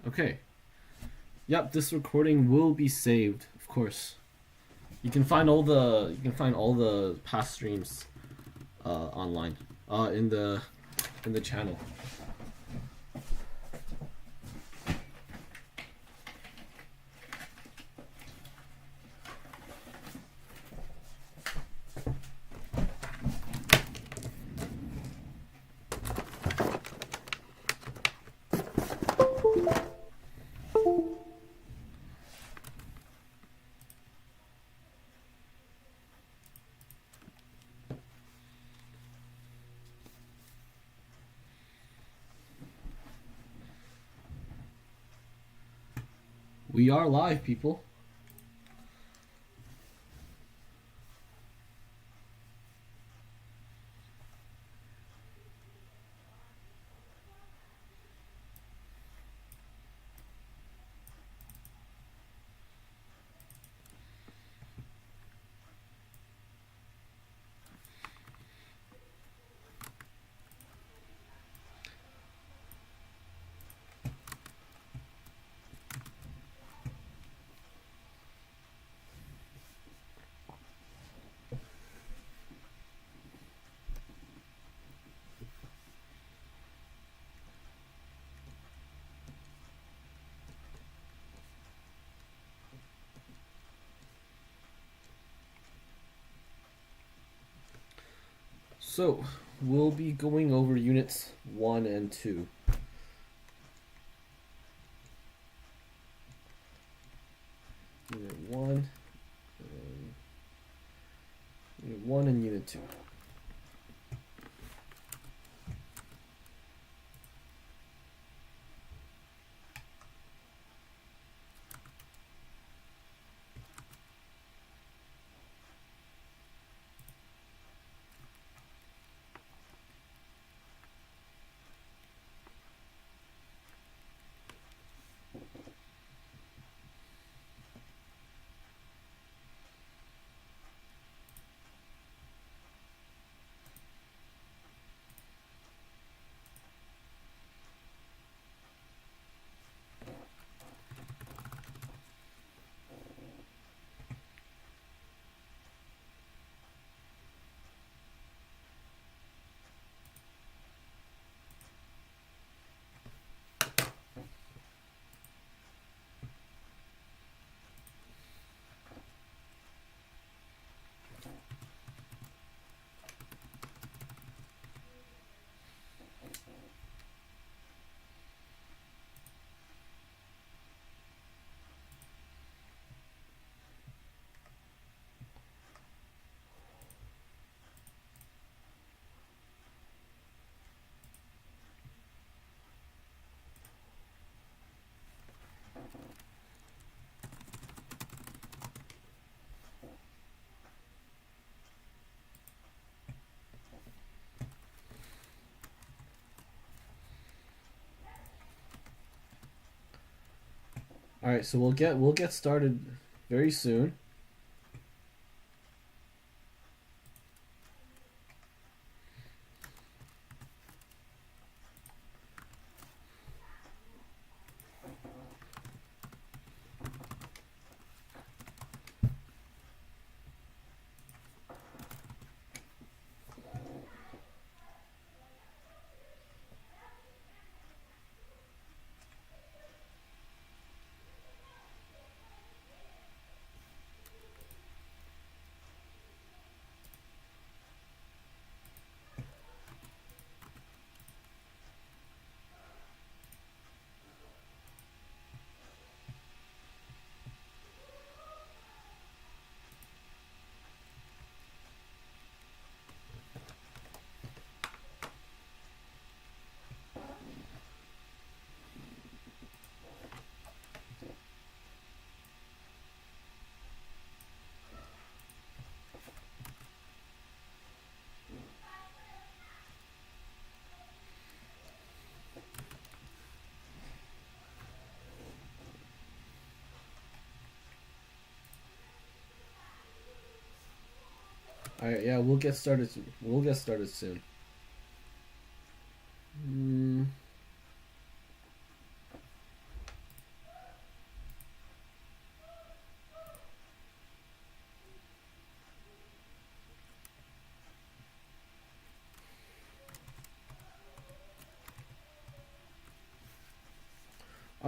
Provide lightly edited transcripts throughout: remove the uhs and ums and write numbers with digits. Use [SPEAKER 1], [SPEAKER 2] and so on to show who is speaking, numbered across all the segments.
[SPEAKER 1] Okay. Yep, this recording will be saved, of course. You can find all the past streams online in the channel. We are live, people. So, we'll be going over units 1 and 2. Unit 1, Unit 1 and Unit 2. All right, so we'll get started very soon. All right, yeah, we'll get started. We'll get started soon.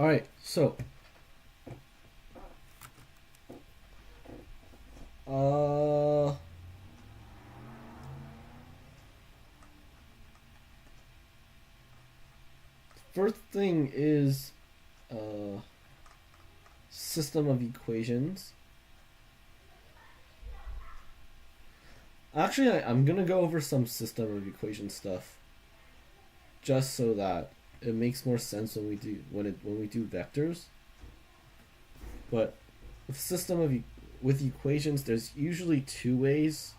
[SPEAKER 1] All right, so first thing is system of equations. Actually, I'm gonna go over some system of equation stuff, just so that it makes more sense when we do vectors. But with with equations, there's usually two ways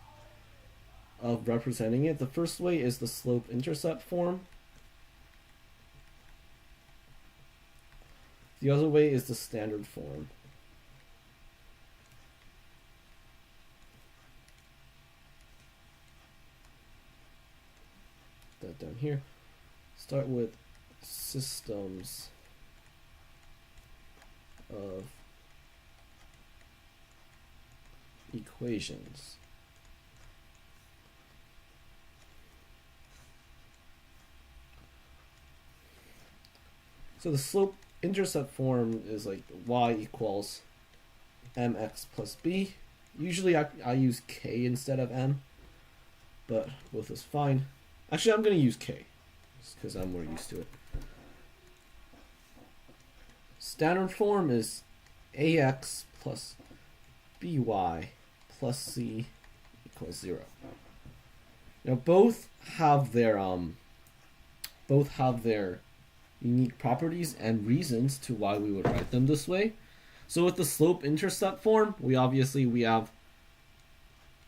[SPEAKER 1] of representing it. The first way is the slope-intercept form. The other way is the standard form. That down here. Start with systems of equations. So the slope-intercept form is like y equals mx plus b. Usually I use k instead of m, but both is fine. Actually, I'm going to use k, just because I'm more used to it. Standard form is ax plus by plus c equals 0. Now both have their unique properties and reasons to why we would write them this way. So with the slope-intercept form,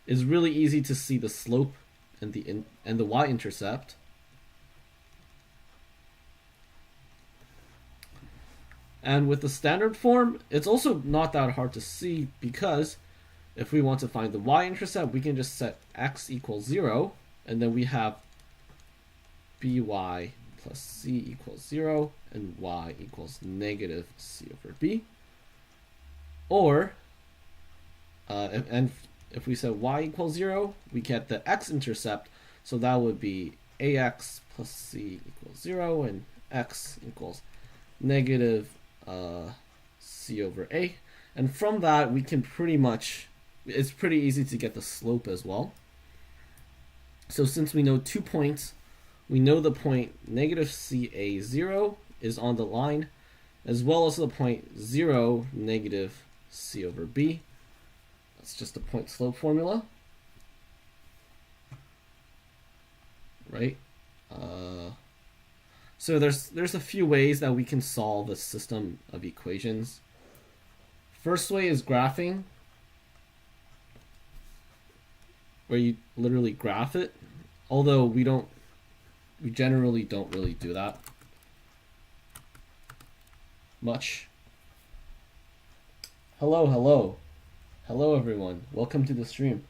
[SPEAKER 1] it's really easy to see the slope and the y-intercept. And with the standard form, it's also not that hard to see, because if we want to find the y-intercept, we can just set x equals 0, and then we have by plus c equals 0, and y equals negative c over b. Or, if we set y equals 0, we get the x-intercept, so that would be ax plus c equals 0, and x equals negative c over a. And from that, we can it's pretty easy to get the slope as well. So since we know 2 points, we know the point negative CA0 is on the line, as well as the point 0, negative C over B. That's just a point slope formula. Right? So there's a few ways that we can solve a system of equations. First way is graphing, where you literally graph it, although we generally don't really do that much. Hello everyone, welcome to the stream.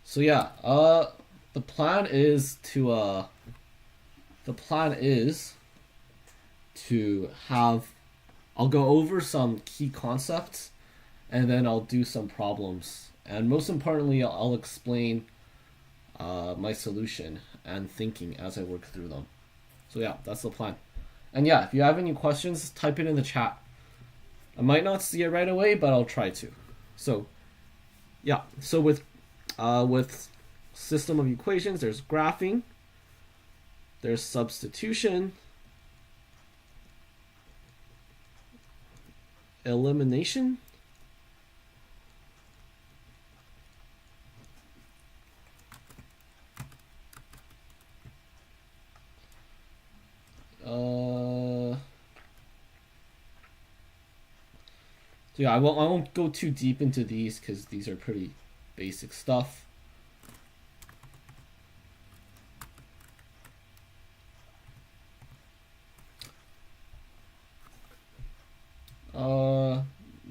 [SPEAKER 1] So yeah, the plan is to have, I'll go over some key concepts, and then I'll do some problems, and most importantly, I'll explain my solution and thinking as I work through them. So yeah, that's the plan. And yeah, if you have any questions, type it in the chat. I might not see it right away, but I'll try to. So yeah, so with system of equations, there's graphing, there's substitution, elimination, so yeah, I won't go too deep into these because these are pretty basic stuff.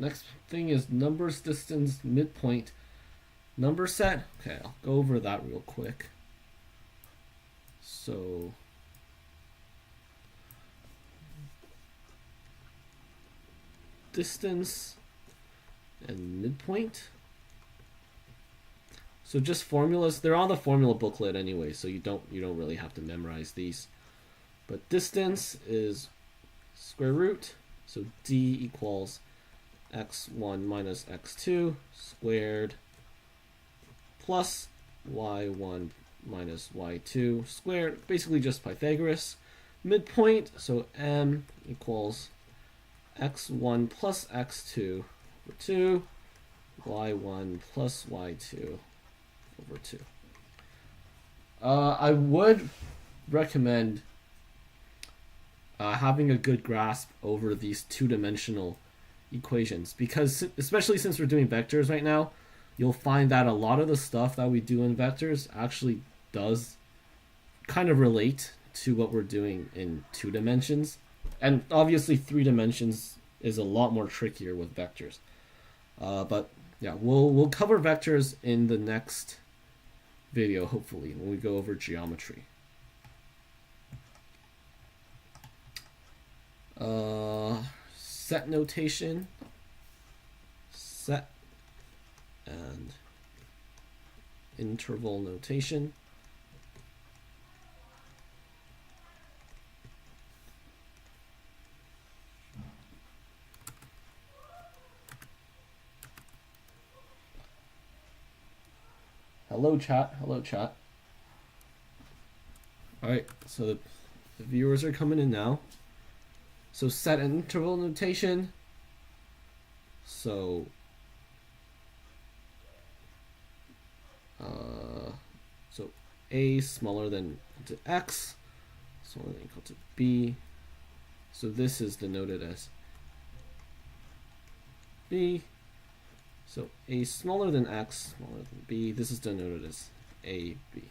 [SPEAKER 1] Next thing is numbers, distance, midpoint, number set. Okay, I'll go over that real quick. So distance and midpoint. So just formulas. They're on the formula booklet anyway, so you don't really have to memorize these. But distance is square root. So d equals x1 minus x2 squared plus y1 minus y2 squared. Basically just Pythagoras. Midpoint, so m equals x1 plus x2 over 2, y1 plus y2 over 2. I would recommend having a good grasp over these two-dimensional equations, because especially since we're doing vectors right now, you'll find that a lot of the stuff that we do in vectors actually does kind of relate to what we're doing in 2 dimensions. And obviously 3 dimensions is a lot more trickier with vectors. But yeah, we'll cover vectors in the next video, hopefully, when we go over geometry. Set notation, set and interval notation. Hello chat, hello chat. Alright, so the viewers are coming in now. So set and interval notation. So a smaller than equal to x, smaller than equal to b. So this is denoted as b. So a smaller than x, smaller than b. This is denoted as a, b.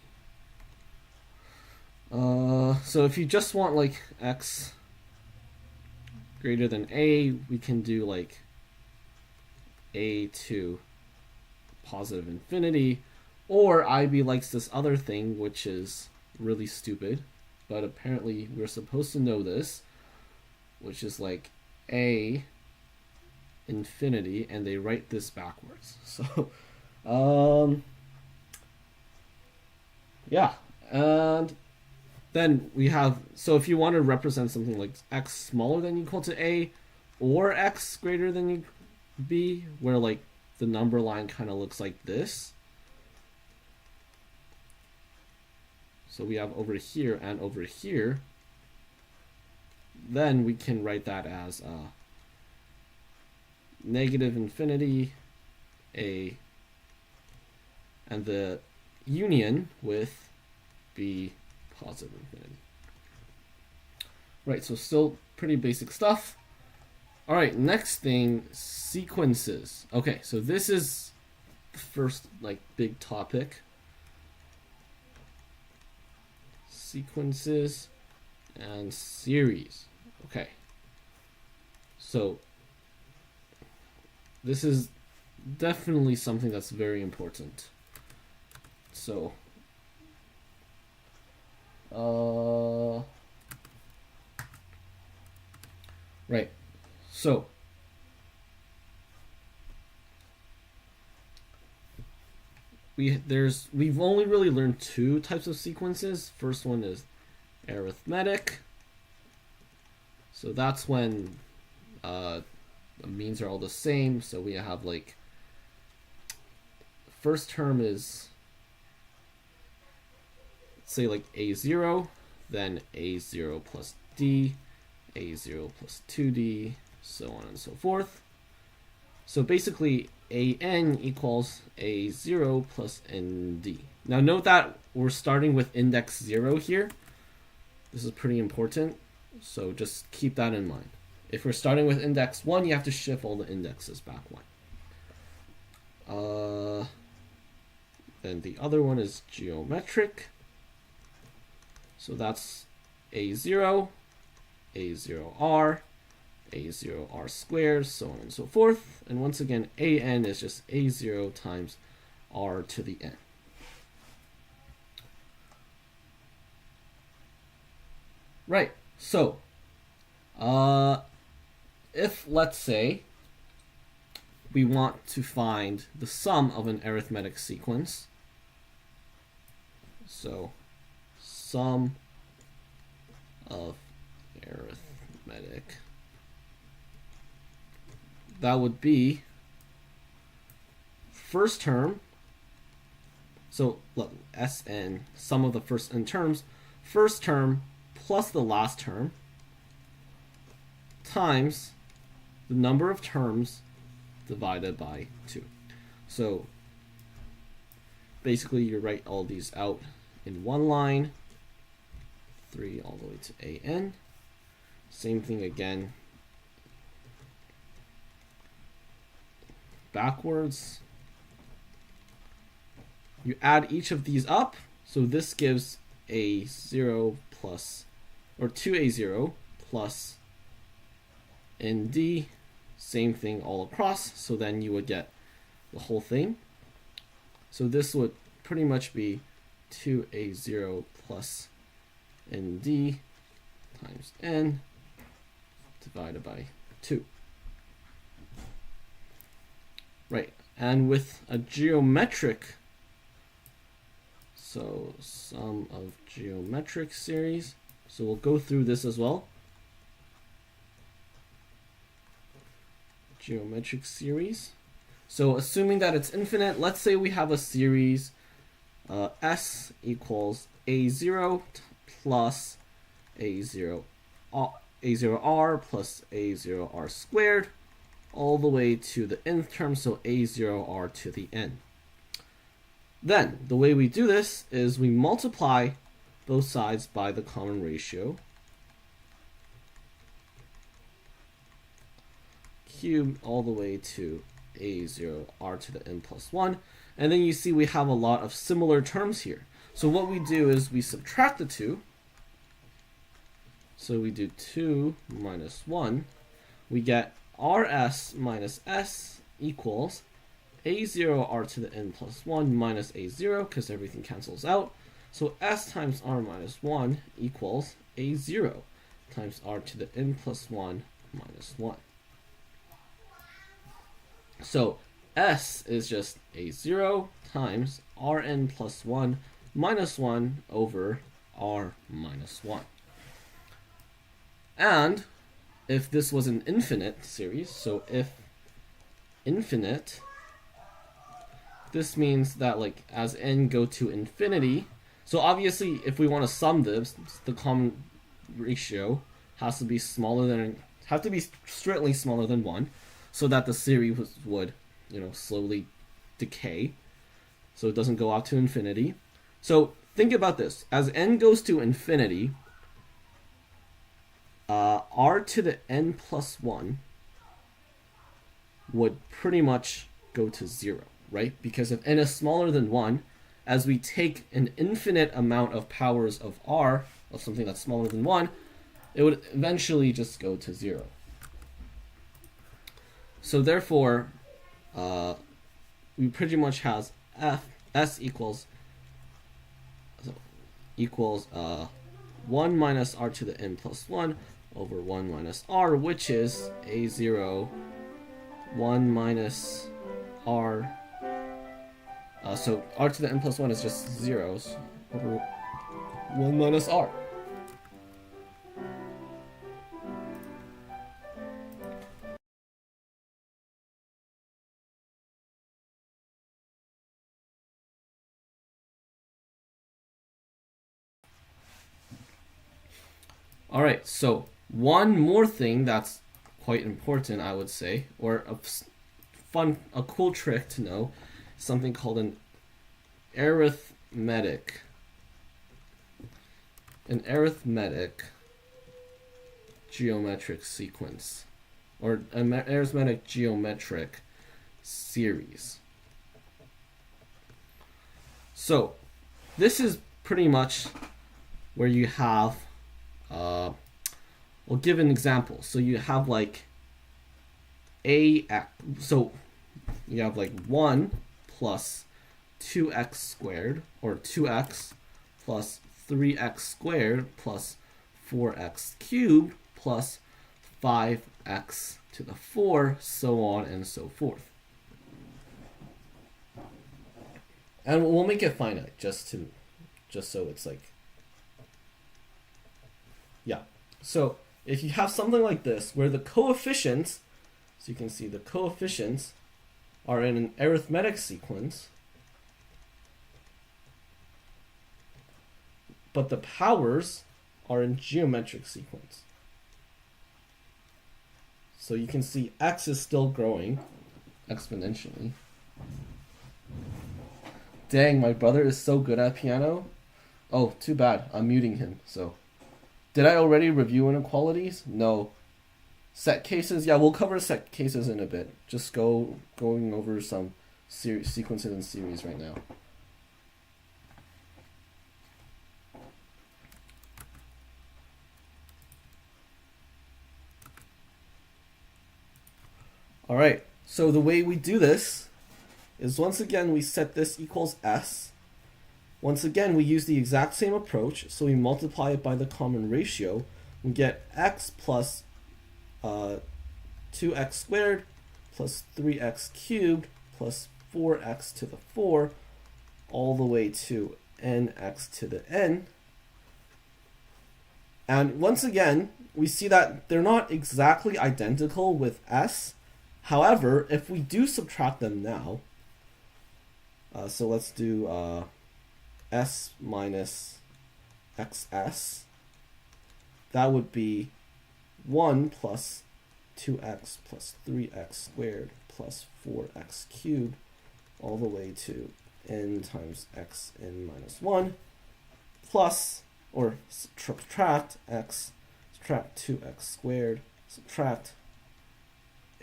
[SPEAKER 1] So if you just want like x greater than a, we can do like a to positive infinity. Or IB likes this other thing, which is really stupid, but apparently we're supposed to know this, which is like a infinity, and they write this backwards. So, yeah, and then we have, so if you want to represent something like x smaller than equal to a, or x greater than b, where like the number line kind of looks like this. So we have over here and over here. Then we can write that as negative infinity, a, and the union with b positive infinity. Right, so still pretty basic stuff. All right, next thing, sequences. Okay, so this is the first like big topic. Sequences and series. Okay, so this is definitely something that's very important. So right, so we've only really learned 2 types of sequences. First one is arithmetic. So that's when the means are all the same. So we have like, first term is, say like a0, then a0 plus d, a0 plus 2d, so on and so forth. So basically an equals a0 plus nd. Now note that we're starting with index 0 here. This is pretty important, so just keep that in mind. If we're starting with index 1, you have to shift all the indexes back 1. Then the other one is geometric. So that's a0, a0r, a0r squared, so on and so forth. And once again, an is just a0 times r to the n. Right, so if, let's say, we want to find the sum of an arithmetic sequence, So sum of arithmetic, that would be first term, so look, Sn, sum of the first n terms, first term plus the last term times the number of terms divided by 2. So basically you write all these out in one line, 3 all the way to an. Same thing again backwards. You add each of these up, so this gives a0 plus, or 2a0 plus nd, same thing all across, so then you would get the whole thing. So this would pretty much be 2a0 plus nd times n divided by 2. Right, and with a geometric, so sum of geometric series, so we'll go through this as well. Geometric series. So assuming that it's infinite, let's say we have a series S equals a0 plus a0r plus a0r squared all the way to the nth term, so a0r to the n. Then the way we do this is we multiply both sides by the common ratio cubed all the way to a0r to the n plus 1. And then you see we have a lot of similar terms here. So what we do is we subtract the 2. So we do 2 minus 1. We get rs minus s equals a0r to the n plus 1 minus a0, because everything cancels out. So s times r minus 1 equals a0 times r to the n plus 1 minus 1. So s is just a0 times rn plus 1 minus 1 over r minus 1. And if this was an infinite series, so if infinite, this means that like as n go to infinity, so obviously if we want to sum this, the common ratio has to be strictly smaller than 1, so that the series would, slowly decay, so it doesn't go out to infinity. So think about this: as n goes to infinity, r to the n plus 1 would pretty much go to 0, right? Because if n is smaller than 1, as we take an infinite amount of powers of r, of something that's smaller than 1, it would eventually just go to 0. So therefore, we pretty much has s equals 1 minus r to the n plus 1 over 1 minus r, which is a0 1 minus r. So r to the n plus 1 is just zeros over 1 minus r. All right, so one more thing that's quite important, I would say, or a cool trick to know, something called an arithmetic geometric sequence, or an arithmetic geometric series. So this is pretty much where you have we'll give an example. So you have like so you have like 1 plus 2x squared, or 2x plus 3x squared plus 4x cubed plus 5x to the 4, so on and so forth. And we'll make it finite just to just so it's like, yeah. So if you have something like this where the coefficients, so you can see the coefficients are in an arithmetic sequence, but the powers are in geometric sequence. So you can see x is still growing exponentially. Dang, my brother is so good at piano. Oh, too bad. I'm muting him. So, did I already review inequalities? No. Set cases? Yeah, we'll cover set cases in a bit. Just going over some sequences and series right now. All right. So the way we do this is once again we set this equals s. Once again we use the exact same approach, so we multiply it by the common ratio. We get x plus 2x squared plus 3x cubed plus 4x to the 4 all the way to nx to the n. And once again we see that they're not exactly identical with s. However, if we do subtract them now, so let's do s minus xs, that would be 1 plus 2x plus 3x squared plus 4x cubed all the way to n times x n minus 1 plus, or subtract x, subtract 2x squared, subtract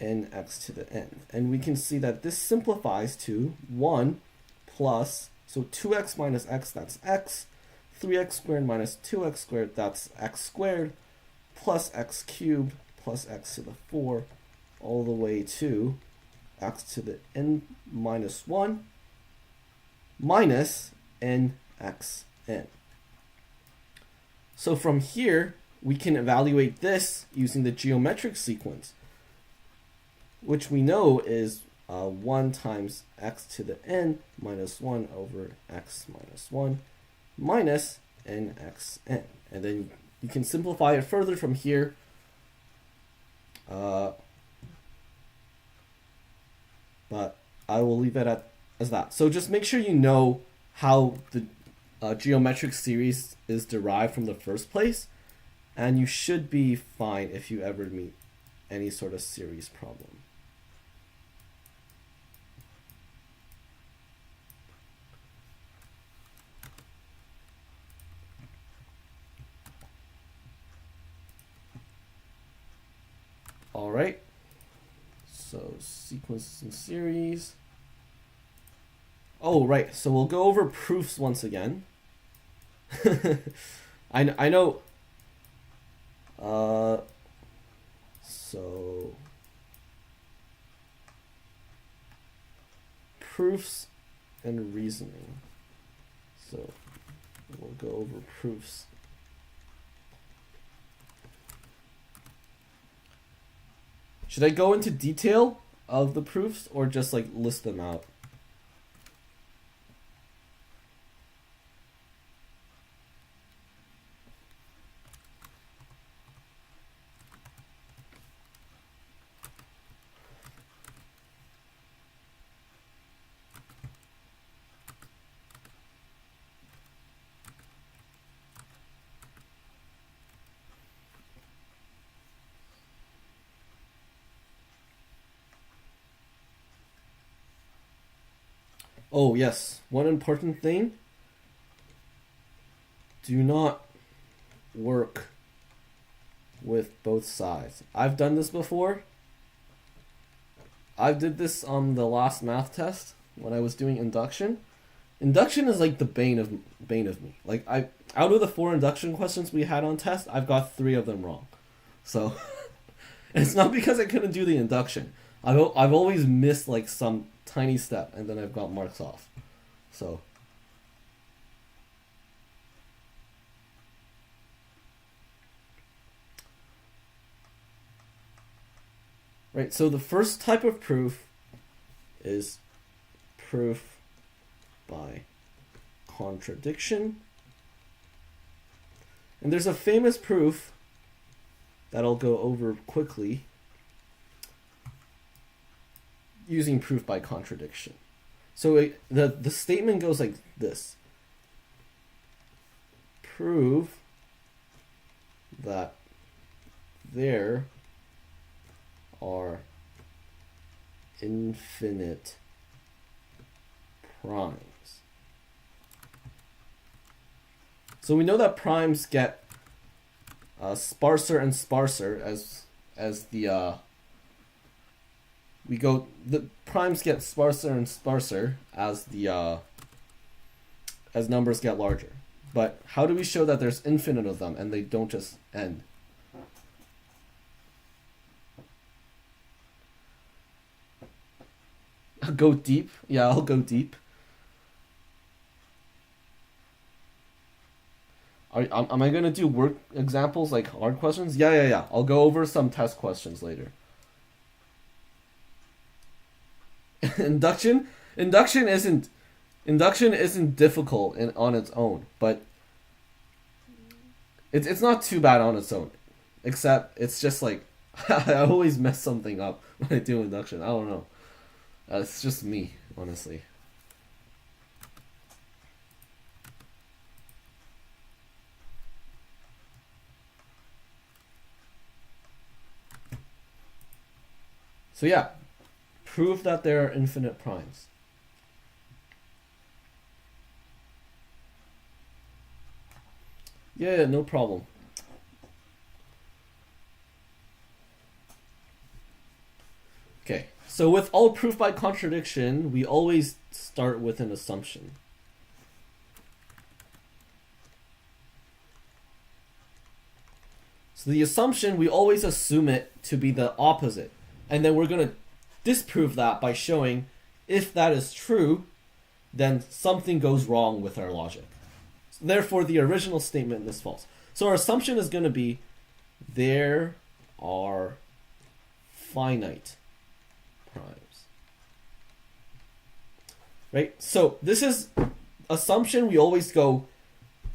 [SPEAKER 1] nx to the n. And we can see that this simplifies to 1 plus, so 2x minus x, that's x, 3x squared minus 2x squared, that's x squared, plus x cubed plus x to the 4 all the way to x to the n minus 1 minus nxn. So from here, we can evaluate this using the geometric sequence, which we know is 1 times x to the n minus 1 over x minus 1 minus nxn. And then you can simplify it further from here. But I will leave it as that. So just make sure you know how the geometric series is derived from the first place, and you should be fine if you ever meet any sort of series problem. All right, so sequences and series. Oh, right, so we'll go over proofs once again. I know. So proofs and reasoning. So we'll go over proofs. Should I go into detail of the proofs or just like list them out? Oh yes, one important thing, do not work with both sides. I've done this before. I did this on the last math test when I was doing induction. Induction is like the bane of me. Like out of the 4 induction questions we had on test, I've got 3 of them wrong. So it's not because I couldn't do the induction. I've always missed like some tiny step, and then I've got marks off. So right, so the first type of proof is proof by contradiction. And there's a famous proof that I'll go over quickly using proof by contradiction. So the statement goes like this. Prove that there are infinite primes. So we know that primes get sparser and sparser as the the primes get sparser and sparser as the as numbers get larger. But how do we show that there's infinite of them and they don't just end? Go deep? Yeah, I'll go deep. Am I going to do work examples like hard questions? Yeah. I'll go over some test questions later. Induction isn't difficult on its own, but it's not too bad on its own. Except it's just like I always mess something up when I do induction. I don't know. It's just me, honestly. So yeah, prove that there are infinite primes. Yeah, no problem. Okay, so with all proof by contradiction, we always start with an assumption. So the assumption, we always assume it to be the opposite. And then we're going to disprove that by showing if that is true, then something goes wrong with our logic. So therefore, the original statement is false. So our assumption is going to be there are finite primes. Right? So this is assumption. We always go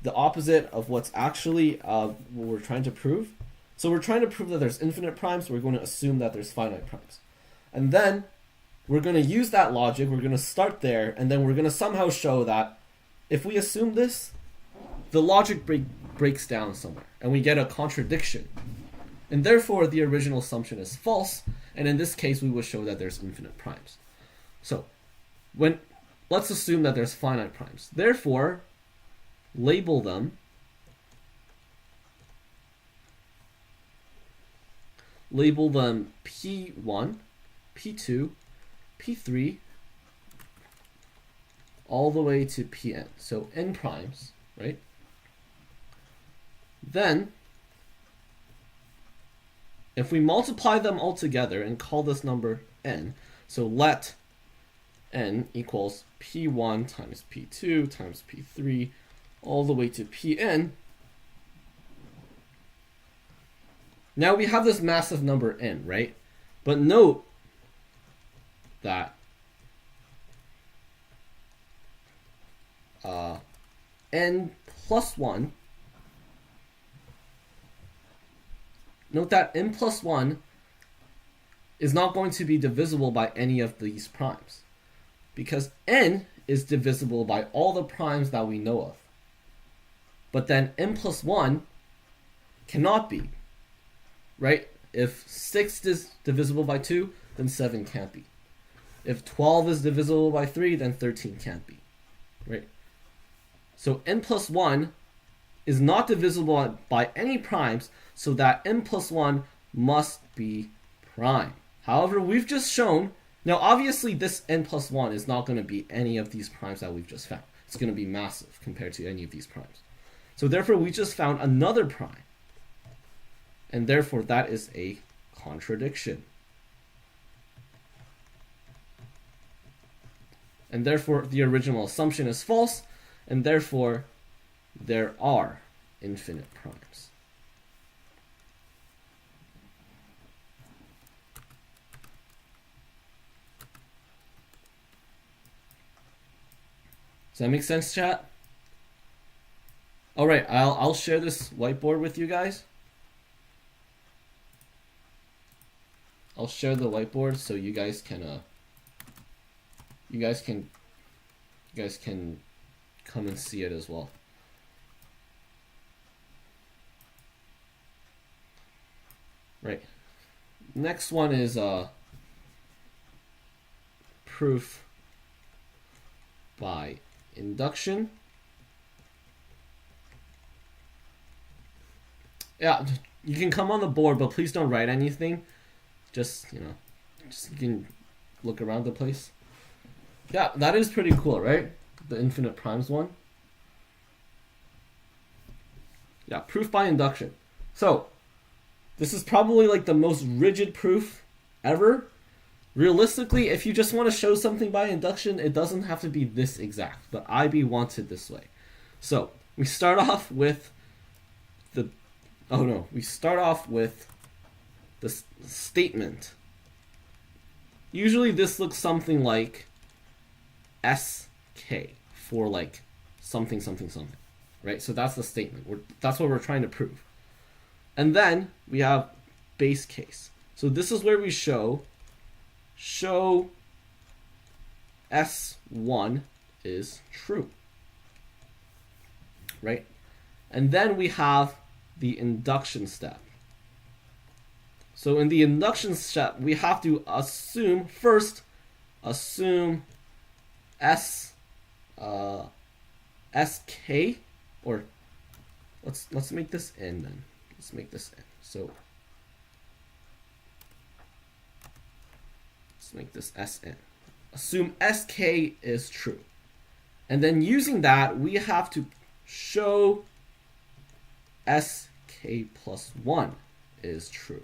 [SPEAKER 1] the opposite of what's actually what we're trying to prove. So we're trying to prove that there's infinite primes. So we're going to assume that there's finite primes. And then we're going to use that logic. We're going to start there. And then we're going to somehow show that if we assume this, the logic breaks down somewhere. And we get a contradiction. And therefore, the original assumption is false. And in this case, we will show that there's infinite primes. So let's assume that there's finite primes. Therefore, label them P1, P2, P3, all the way to Pn. So n primes, right? Then, if we multiply them all together and call this number n, so let n equals P1 times P2 times P3 all the way to Pn. Now we have this massive number n, right? But note that n plus 1, note that n plus 1 is not going to be divisible by any of these primes, because n is divisible by all the primes that we know of. But then n plus 1 cannot be, right? If 6 is divisible by 2, then 7 can't be. If 12 is divisible by 3, then 13 can't be, right? So n plus 1 is not divisible by any primes, so that n plus 1 must be prime. However, we've just shown, now obviously this n plus 1 is not going to be any of these primes that we've just found. It's going to be massive compared to any of these primes. So therefore, we just found another prime. And therefore, that is a contradiction. And therefore, the original assumption is false, and therefore, there are infinite primes. Does that make sense, chat? All right, I'll share this whiteboard with you guys. I'll share the whiteboard so you guys can you guys can come and see it as well. Right. Next one is proof by induction. Yeah, you can come on the board, but please don't write anything. Just, you can look around the place. Yeah, that is pretty cool, right? The infinite primes one. Yeah, proof by induction. So, this is probably like the most rigid proof ever. Realistically, if you just want to show something by induction, it doesn't have to be this exact, but IB wants it this way. So, we start off with we start off with the statement. Usually this looks something like SK for like something, right? So that's the statement. That's what we're trying to prove. And then we have base case. So this is where we show S1 is true, right? And then we have the induction step. So in the induction step, we have to assume SK, or let's make this N then. Let's make this N. So let's make this Sn. Assume Sk is true. And then using that, we have to show Sk plus 1 is true.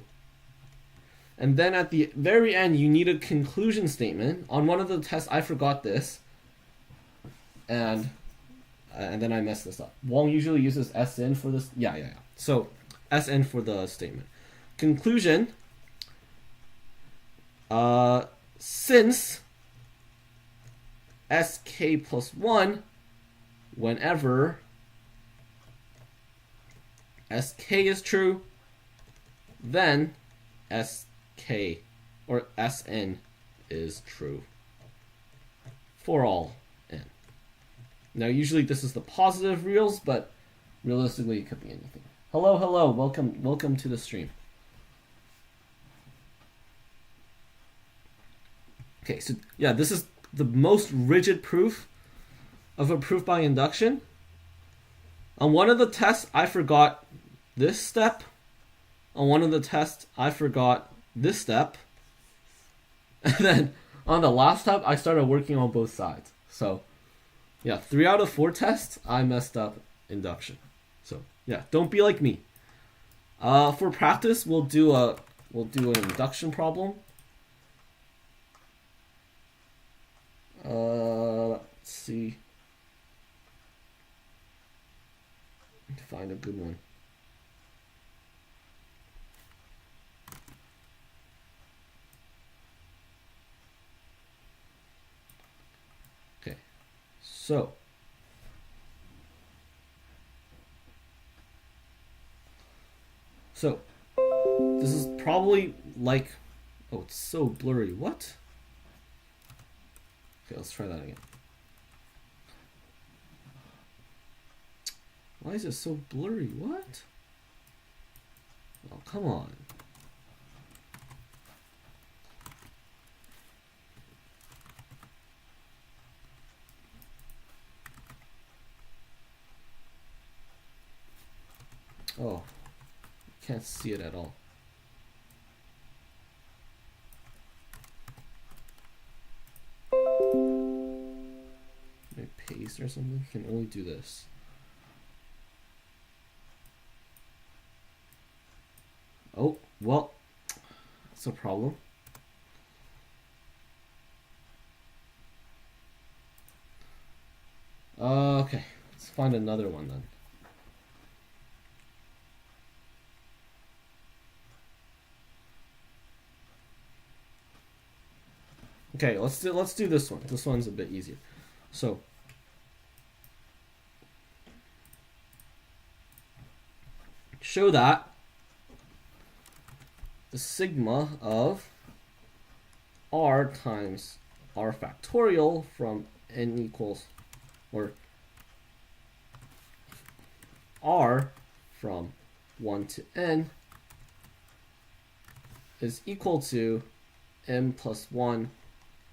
[SPEAKER 1] And then at the very end, you need a conclusion statement. On one of the tests, I forgot this. And then I messed this up. Wong usually uses Sn for this. Yeah. So Sn for the statement. Conclusion. Since Sk plus 1, whenever Sk is true, then Sk or Sn is true for all n. Now usually this is the positive reals, but realistically it could be anything. Hello, welcome to the stream. Okay, so yeah, this is the most rigid proof of a proof by induction. On one of the tests, I forgot this step. On one of the tests, I forgot this step. And then on the last step, I started working on both sides. So yeah, 3 out of 4 tests, I messed up induction. So yeah, don't be like me. For practice, we'll do an induction problem. Let's see. Find a good one. Okay, so this is probably like, oh, it's so blurry. What? Okay, let's try that again. Why is it so blurry? What? Oh, come on. Oh, can't see it at all. Maybe paste or something? Can only do this. Oh, well, that's a problem. Okay, let's find another one then. Okay, let's do this one. This one's a bit easier. So show that the sigma of r times r factorial from n equals, or r from 1 to n is equal to m plus 1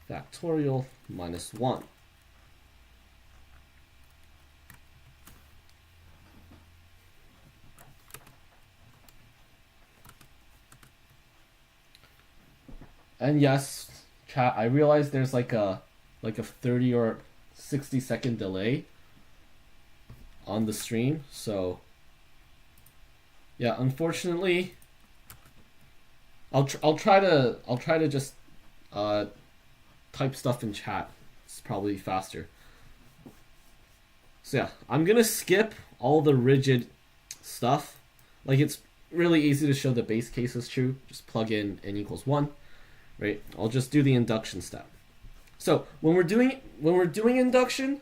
[SPEAKER 1] factorial minus 1. And yes, chat, I realize there's like a 30 or 60-second delay on the stream, so yeah, unfortunately, I'll try to just type stuff in chat. It's probably faster. So yeah, I'm gonna skip all the rigid stuff. Like, it's really easy to show the base case is true. Just plug in n equals 1, right? I'll just do the induction step. So when we're doing induction,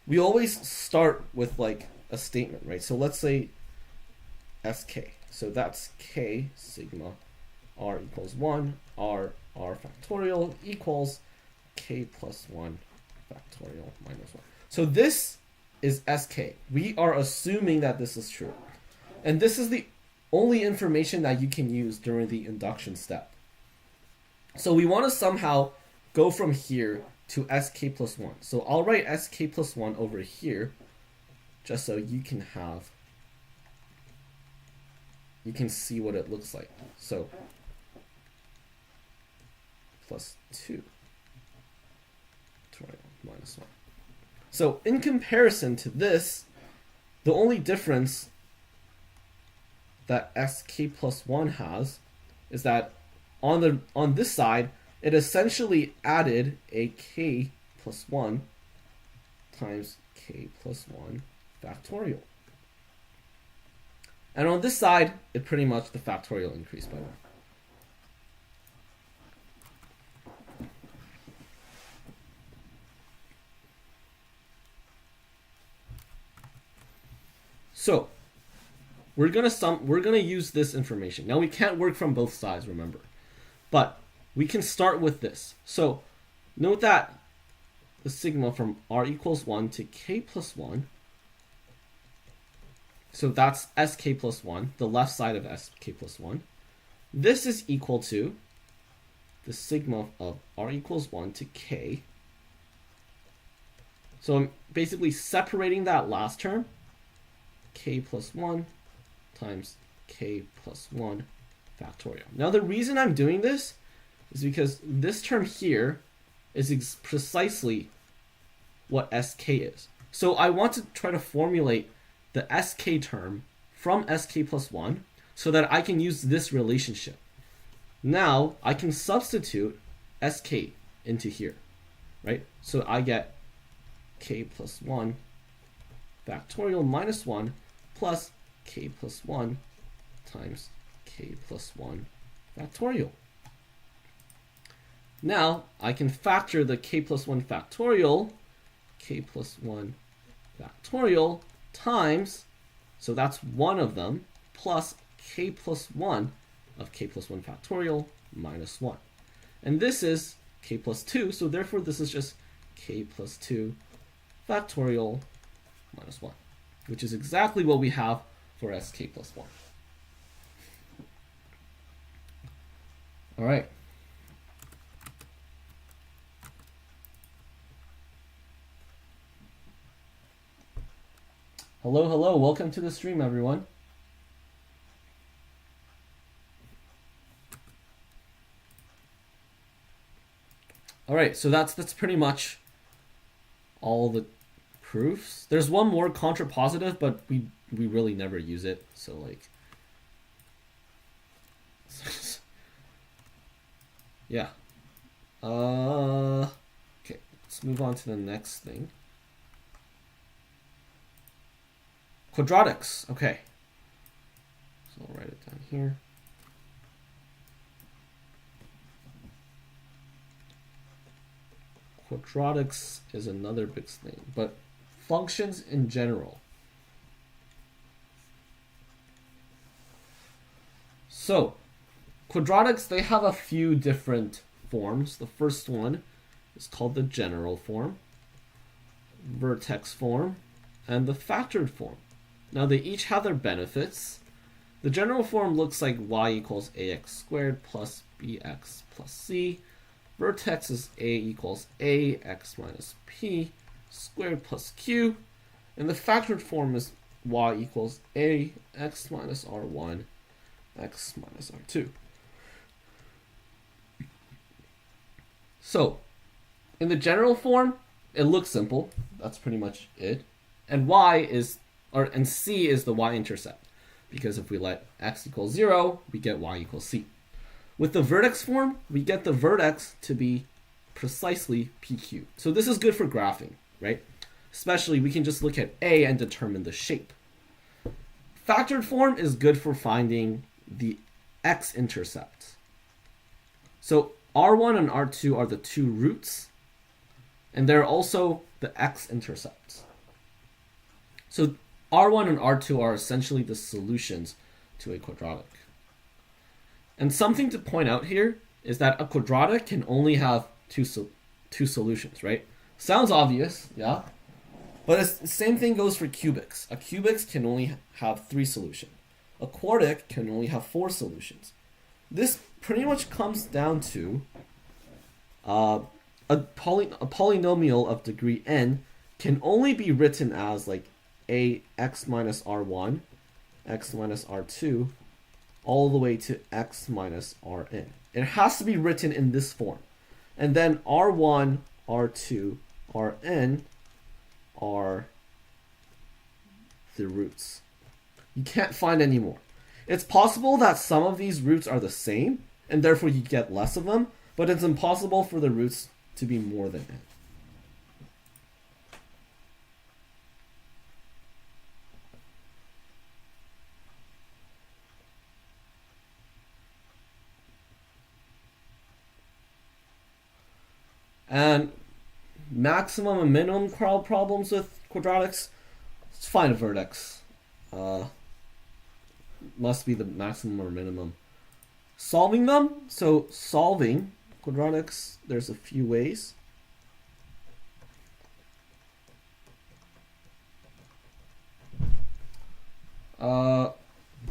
[SPEAKER 1] we always start with like a statement, right? So let's say sk. So that's k sigma r equals 1, r factorial equals k plus 1 factorial minus 1. So this is sk. We are assuming that this is true. And this is the only information that you can use during the induction step. So we want to somehow go from here to sk plus 1. So I'll write sk plus 1 over here just so you can see what it looks like. So plus 2 minus 1. So in comparison to this, the only difference that sk plus 1 has is that on this side, it essentially added a k plus 1 times k plus 1 factorial. And on this side, it pretty much, the factorial increased by 1. So we're gonna use this information. Now we can't work from both sides, remember, but we can start with this. So note that the sigma from r equals 1 to k plus 1. So that's sk plus 1, the left side of sk plus 1. This is equal to the sigma of r equals 1 to k. So I'm basically separating that last term, k plus 1 times k plus 1 factorial. Now the reason I'm doing this is because this term here is precisely what sk is. So I want to try to formulate the sk term from sk plus 1 so that I can use this relationship. Now I can substitute sk into here, right? So I get k plus 1 factorial minus 1 plus k plus 1 times k plus 1 factorial. Now I can factor the k plus 1 factorial, k plus 1 factorial times, so that's one of them, plus k plus 1 of k plus 1 factorial minus 1. And this is k plus 2, so therefore this is just k plus 2 factorial minus 1, which is exactly what we have for sk plus 1. All right. Hello, welcome to the stream, everyone. All right, so that's pretty much all the proofs. There's one more contrapositive, but we really never use it, so like yeah. Okay, let's move on to the next thing. Quadratics. Okay, so I'll write it down here. Quadratics is another big thing, but functions in general. So quadratics, they have a few different forms. The first one is called the general form, vertex form, and the factored form. Now they each have their benefits. The general form looks like y equals ax squared plus bx plus c. Vertex is a equals ax minus p squared plus q. And the factored form is y equals a x minus r1 x minus r2. So in the general form, it looks simple. That's pretty much it. And and c is the y-intercept, because if we let x equal 0, we get y equals c. With the vertex form, we get the vertex to be precisely pq. So this is good for graphing, right? Especially, we can just look at A and determine the shape. Factored form is good for finding the x-intercept. So R1 and R2 are the two roots, and they're also the x-intercepts. So R1 and R2 are essentially the solutions to a quadratic. And something to point out here is that a quadratic can only have two solutions, right? Sounds obvious, yeah? But the same thing goes for cubics. A cubics can only have 3 solutions. A quartic can only have 4 solutions. This pretty much comes down to a polynomial of degree n can only be written as like a x minus r1, x minus r2, all the way to x minus rn. It has to be written in this form. And then r1, r2, rn are the roots. You can't find any more. It's possible that some of these roots are the same, and therefore you get less of them, but it's impossible for the roots to be more than n. And maximum and minimum problems with quadratics, let's find a vertex. Must be the maximum or minimum. Solving them, so solving quadratics, there's a few ways.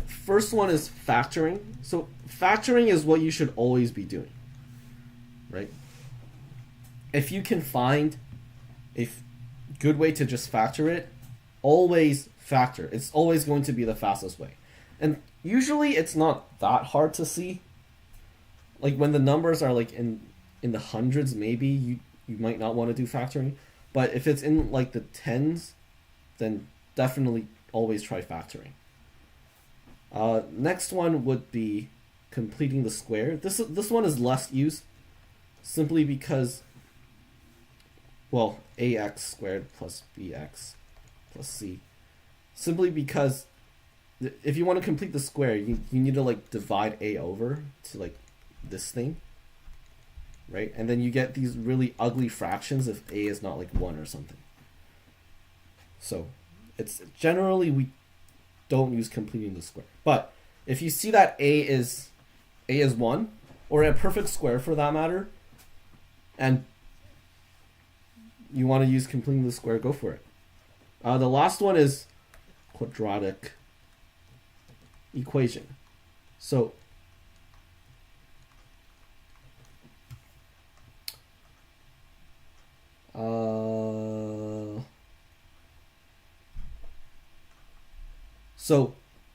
[SPEAKER 1] First one is factoring. So factoring is what you should always be doing, right? If you can find a good way to just factor it, always factor. It's always going to be the fastest way. And usually it's not that hard to see. Like when the numbers are like in the hundreds, maybe you might not want to do factoring. But if it's in like the tens, then definitely always try factoring. Next one would be completing the square. This one is less used simply because, well, ax squared plus bx plus c. Simply because if you want to complete the square, you need to like divide a over to like this thing, right? And then you get these really ugly fractions if a is not like 1 or something. So it's generally we don't use completing the square. But if you see that a is 1, or a perfect square for that matter, and you want to use completing the square, go for it. The last one is quadratic equation. So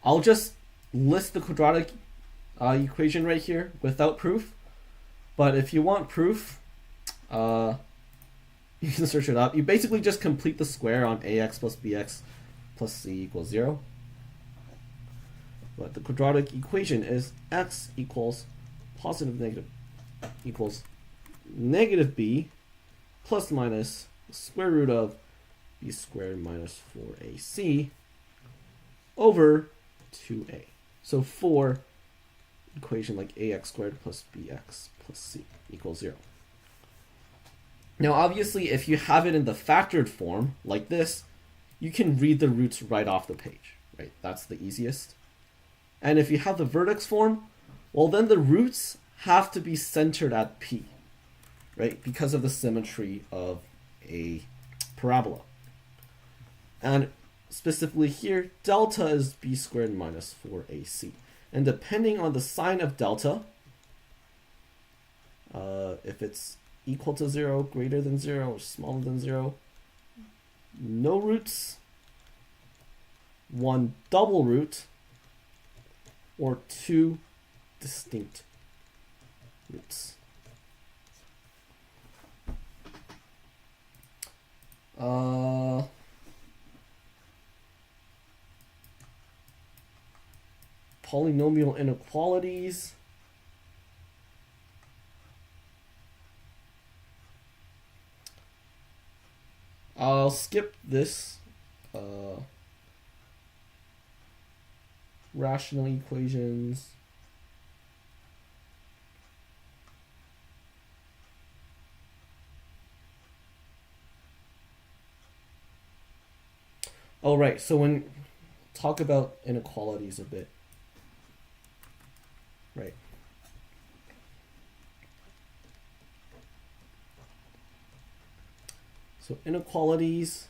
[SPEAKER 1] I'll just list the quadratic equation right here without proof. But if you want proof, you can search it up. You basically just complete the square on ax plus bx plus c equals 0. But the quadratic equation is x equals positive negative equals negative b plus minus the square root of b squared minus 4ac over 2a. So for equation like ax squared plus bx plus c equals 0. Now obviously if you have it in the factored form like this, you can read the roots right off the page, right? That's the easiest. And if you have the vertex form, well, then the roots have to be centered at P, right? Because of the symmetry of a parabola. And specifically here, delta is b squared minus 4ac. And depending on the sign of delta, if it's equal to 0, greater than 0, or smaller than 0, no roots, one double root, or two distinct roots. Polynomial inequalities. I'll skip this. Rational equations. Oh, right. So when talk about inequalities a bit. Right. So inequalities.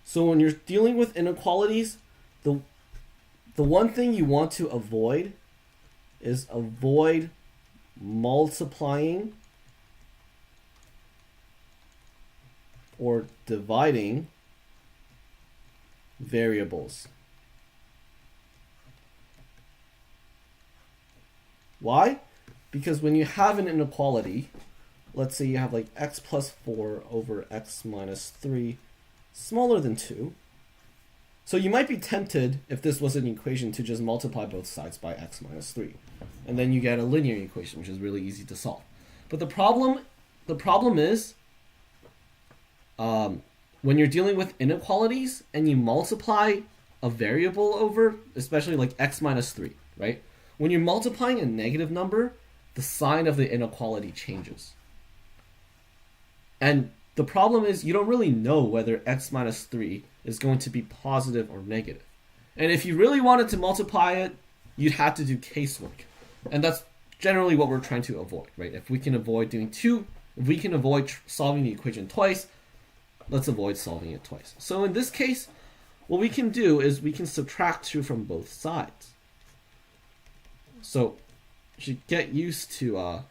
[SPEAKER 1] So when you're dealing with inequalities, the one thing you want to avoid is avoid multiplying or dividing variables. Why? Because when you have an inequality, let's say you have like x plus 4 over x minus 3 smaller than 2. So you might be tempted, if this was an equation, to just multiply both sides by x minus 3. And then you get a linear equation, which is really easy to solve. But the problem is, when you're dealing with inequalities and you multiply a variable over, especially like x minus 3, right? When you're multiplying a negative number, the sign of the inequality changes. And the problem is you don't really know whether x minus 3 is going to be positive or negative. And if you really wanted to multiply it, you'd have to do casework. And that's generally what we're trying to avoid, right? If we can avoid solving the equation twice, let's avoid solving it twice. So in this case, what we can do is we can subtract 2 from both sides. So you should get used to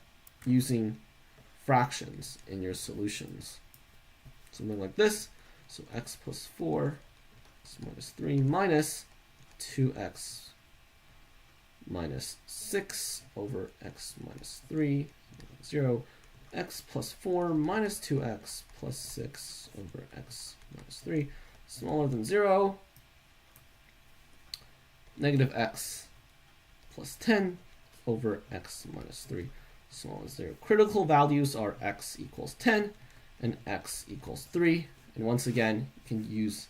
[SPEAKER 1] using fractions in your solutions. Something like this. So x plus 4 x minus 3 minus 2x minus 6 over x minus 3, 0. X plus 4 minus 2x plus 6 over x minus 3, smaller than 0. Negative x plus 10 over x minus 3, smaller than 0. Critical values are x equals 10 and x equals 3. And once again, you can use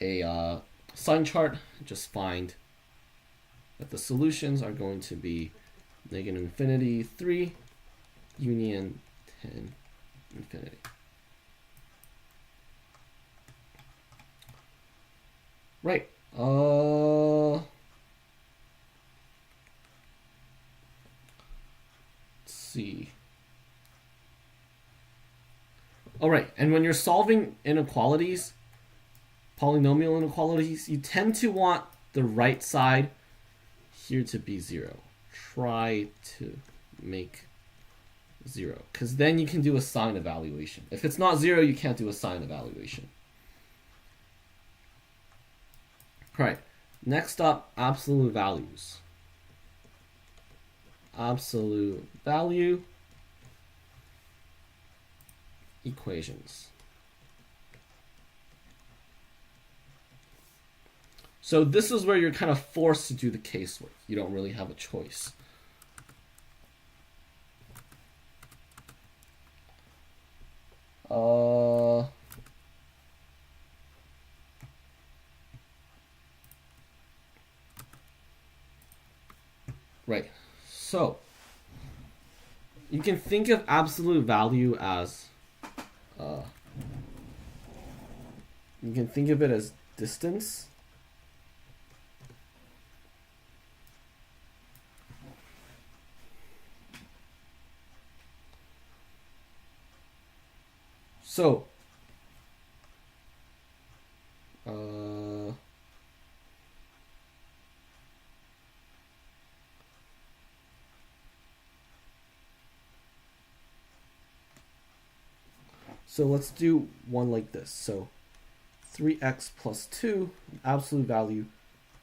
[SPEAKER 1] a sign chart. Just find that the solutions are going to be negative infinity 3 union 10 infinity. Right. Let's see. All right, and when you're solving inequalities, polynomial inequalities, you tend to want the right side here to be 0. Try to make 0, because then you can do a sign evaluation. If it's not 0, you can't do a sign evaluation. All right, next up, absolute values. Absolute value equations. So this is where you're kind of forced to do the casework. You don't really have a choice. Right. So you can think of absolute value as you can think of it as distance So, so let's do one like this. So 3x plus 2, absolute value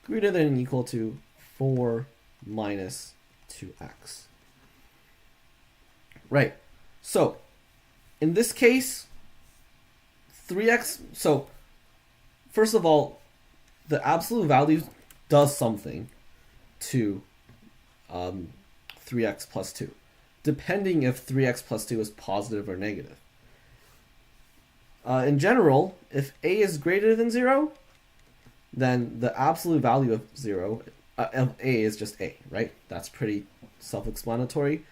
[SPEAKER 1] greater than or equal to 4 minus 2x. Right. So in this case, 3x, so first of all, the absolute value does something to 3x plus 2, depending if 3x plus 2 is positive or negative. In general, if a is greater than 0, then the absolute value of 0, of a is just a, right? That's pretty self-explanatory.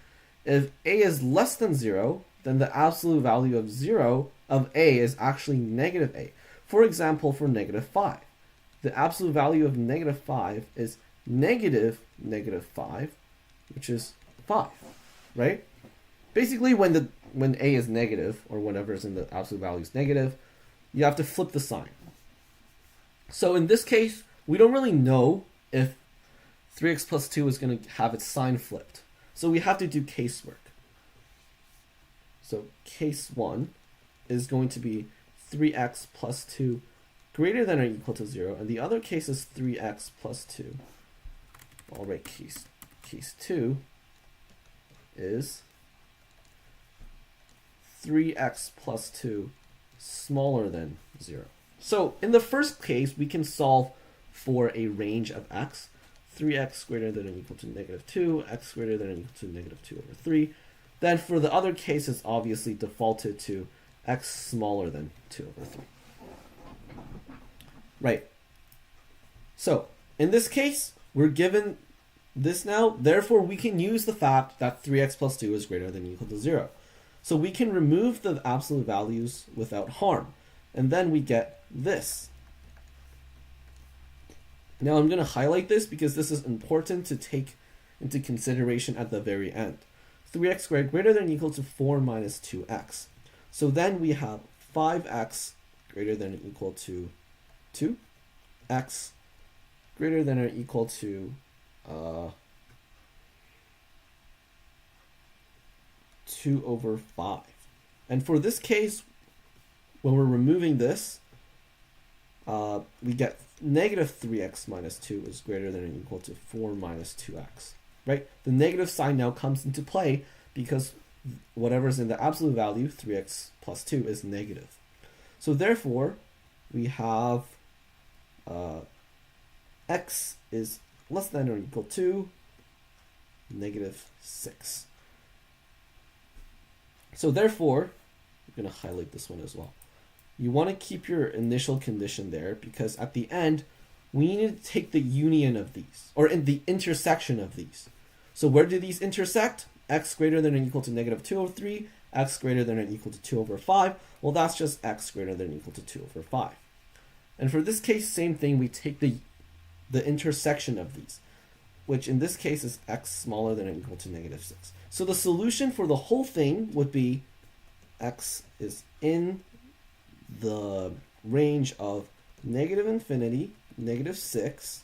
[SPEAKER 1] If a is less than 0, then the absolute value of 0 of a is actually negative a. For example, for negative 5, the absolute value of negative 5 is negative 5, which is 5, right? Basically, when a is negative, or whenever is in the absolute value is negative, you have to flip the sign. So in this case, we don't really know if 3x plus 2 is going to have its sign flipped. So we have to do casework. So case 1 is going to be 3x plus 2 greater than or equal to 0, and the other case is 3x plus 2. I'll write case 2 is 3x plus 2 smaller than 0. So in the first case, we can solve for a range of x. 3x greater than or equal to negative 2, x greater than or equal to negative 2 over 3. Then for the other case, it's obviously defaulted to x smaller than 2 over 3. Right. So in this case, we're given this now. Therefore, we can use the fact that 3x plus 2 is greater than or equal to 0. So we can remove the absolute values without harm. And then we get this. Now I'm going to highlight this because this is important to take into consideration at the very end. 3x squared greater than or equal to 4 minus 2x. So then we have 5x greater than or equal to 2, x greater than or equal to 2 over 5. And for this case, when we're removing this, we get negative 3x minus 2 is greater than or equal to 4 minus 2x, right? The negative sign now comes into play because whatever's in the absolute value, 3x plus 2, is negative. So therefore, we have x is less than or equal to negative 6. So therefore, I'm going to highlight this one as well. You want to keep your initial condition there because at the end, we need to take the union of these, or in the intersection of these. So where do these intersect? X greater than or equal to negative 2 over 3, x greater than or equal to 2 over 5. Well, that's just x greater than or equal to 2 over 5. And for this case, same thing, we take the intersection of these, which in this case is x smaller than or equal to negative 6. So the solution for the whole thing would be x is in the range of negative infinity, negative 6.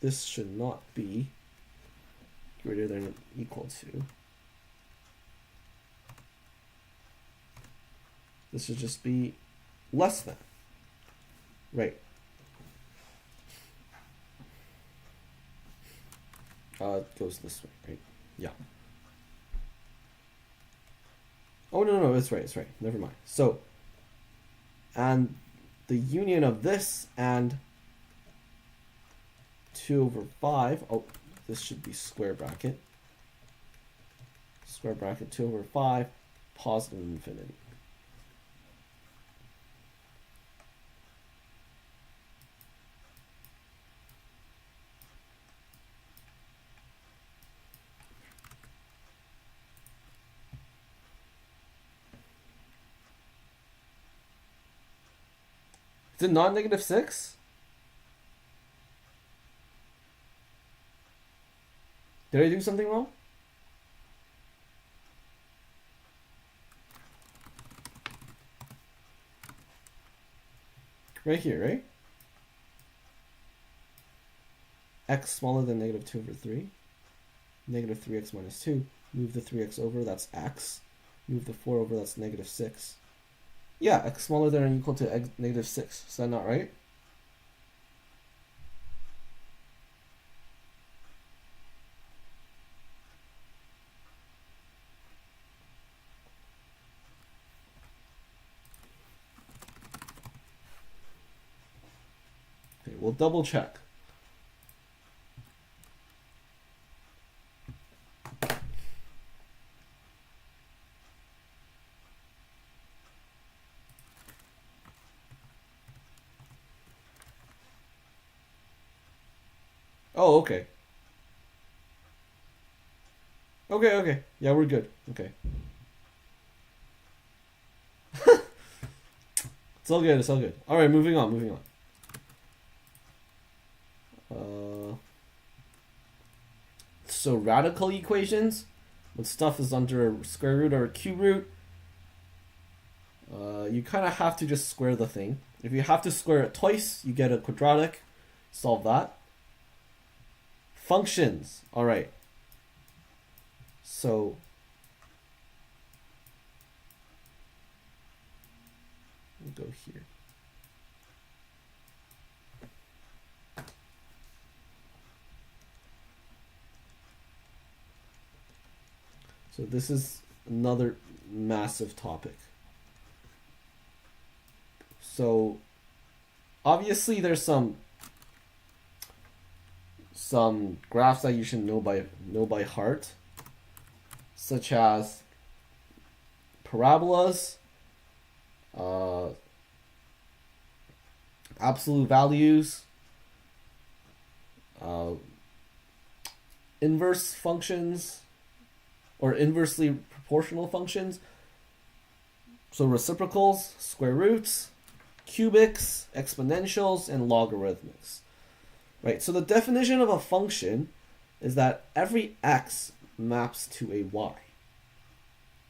[SPEAKER 1] This should not be greater than or equal to. This should just be less than. Right. It goes this way, right? Yeah. Oh, no, it's right. Never mind. So, and the union of this and 2 over 5, this should be square bracket. Square bracket 2 over 5, positive infinity. Is it not negative 6? Did I do something wrong? right here, right? X smaller than negative 2 over 3. Negative 3x minus 2. Move the 3x over, that's x. Move the 4 over, that's negative 6. Yeah, x smaller than or equal to negative 6. Is that not right? Okay, we'll double check. Oh, okay. Okay. Yeah, we're good. Okay. It's all good. Alright, moving on. So radical equations, when stuff is under a square root or a cube root, you kind of have to just square the thing. If you have to square it twice, you get a quadratic. Solve that. Functions. Alright. So we'll go here. So this is another massive topic. So obviously there's some graphs that you should know by heart, such as parabolas, absolute values, inverse functions, or inversely proportional functions. So reciprocals, square roots, cubics, exponentials, and logarithmics. Right, so the definition of a function is that every x maps to a y.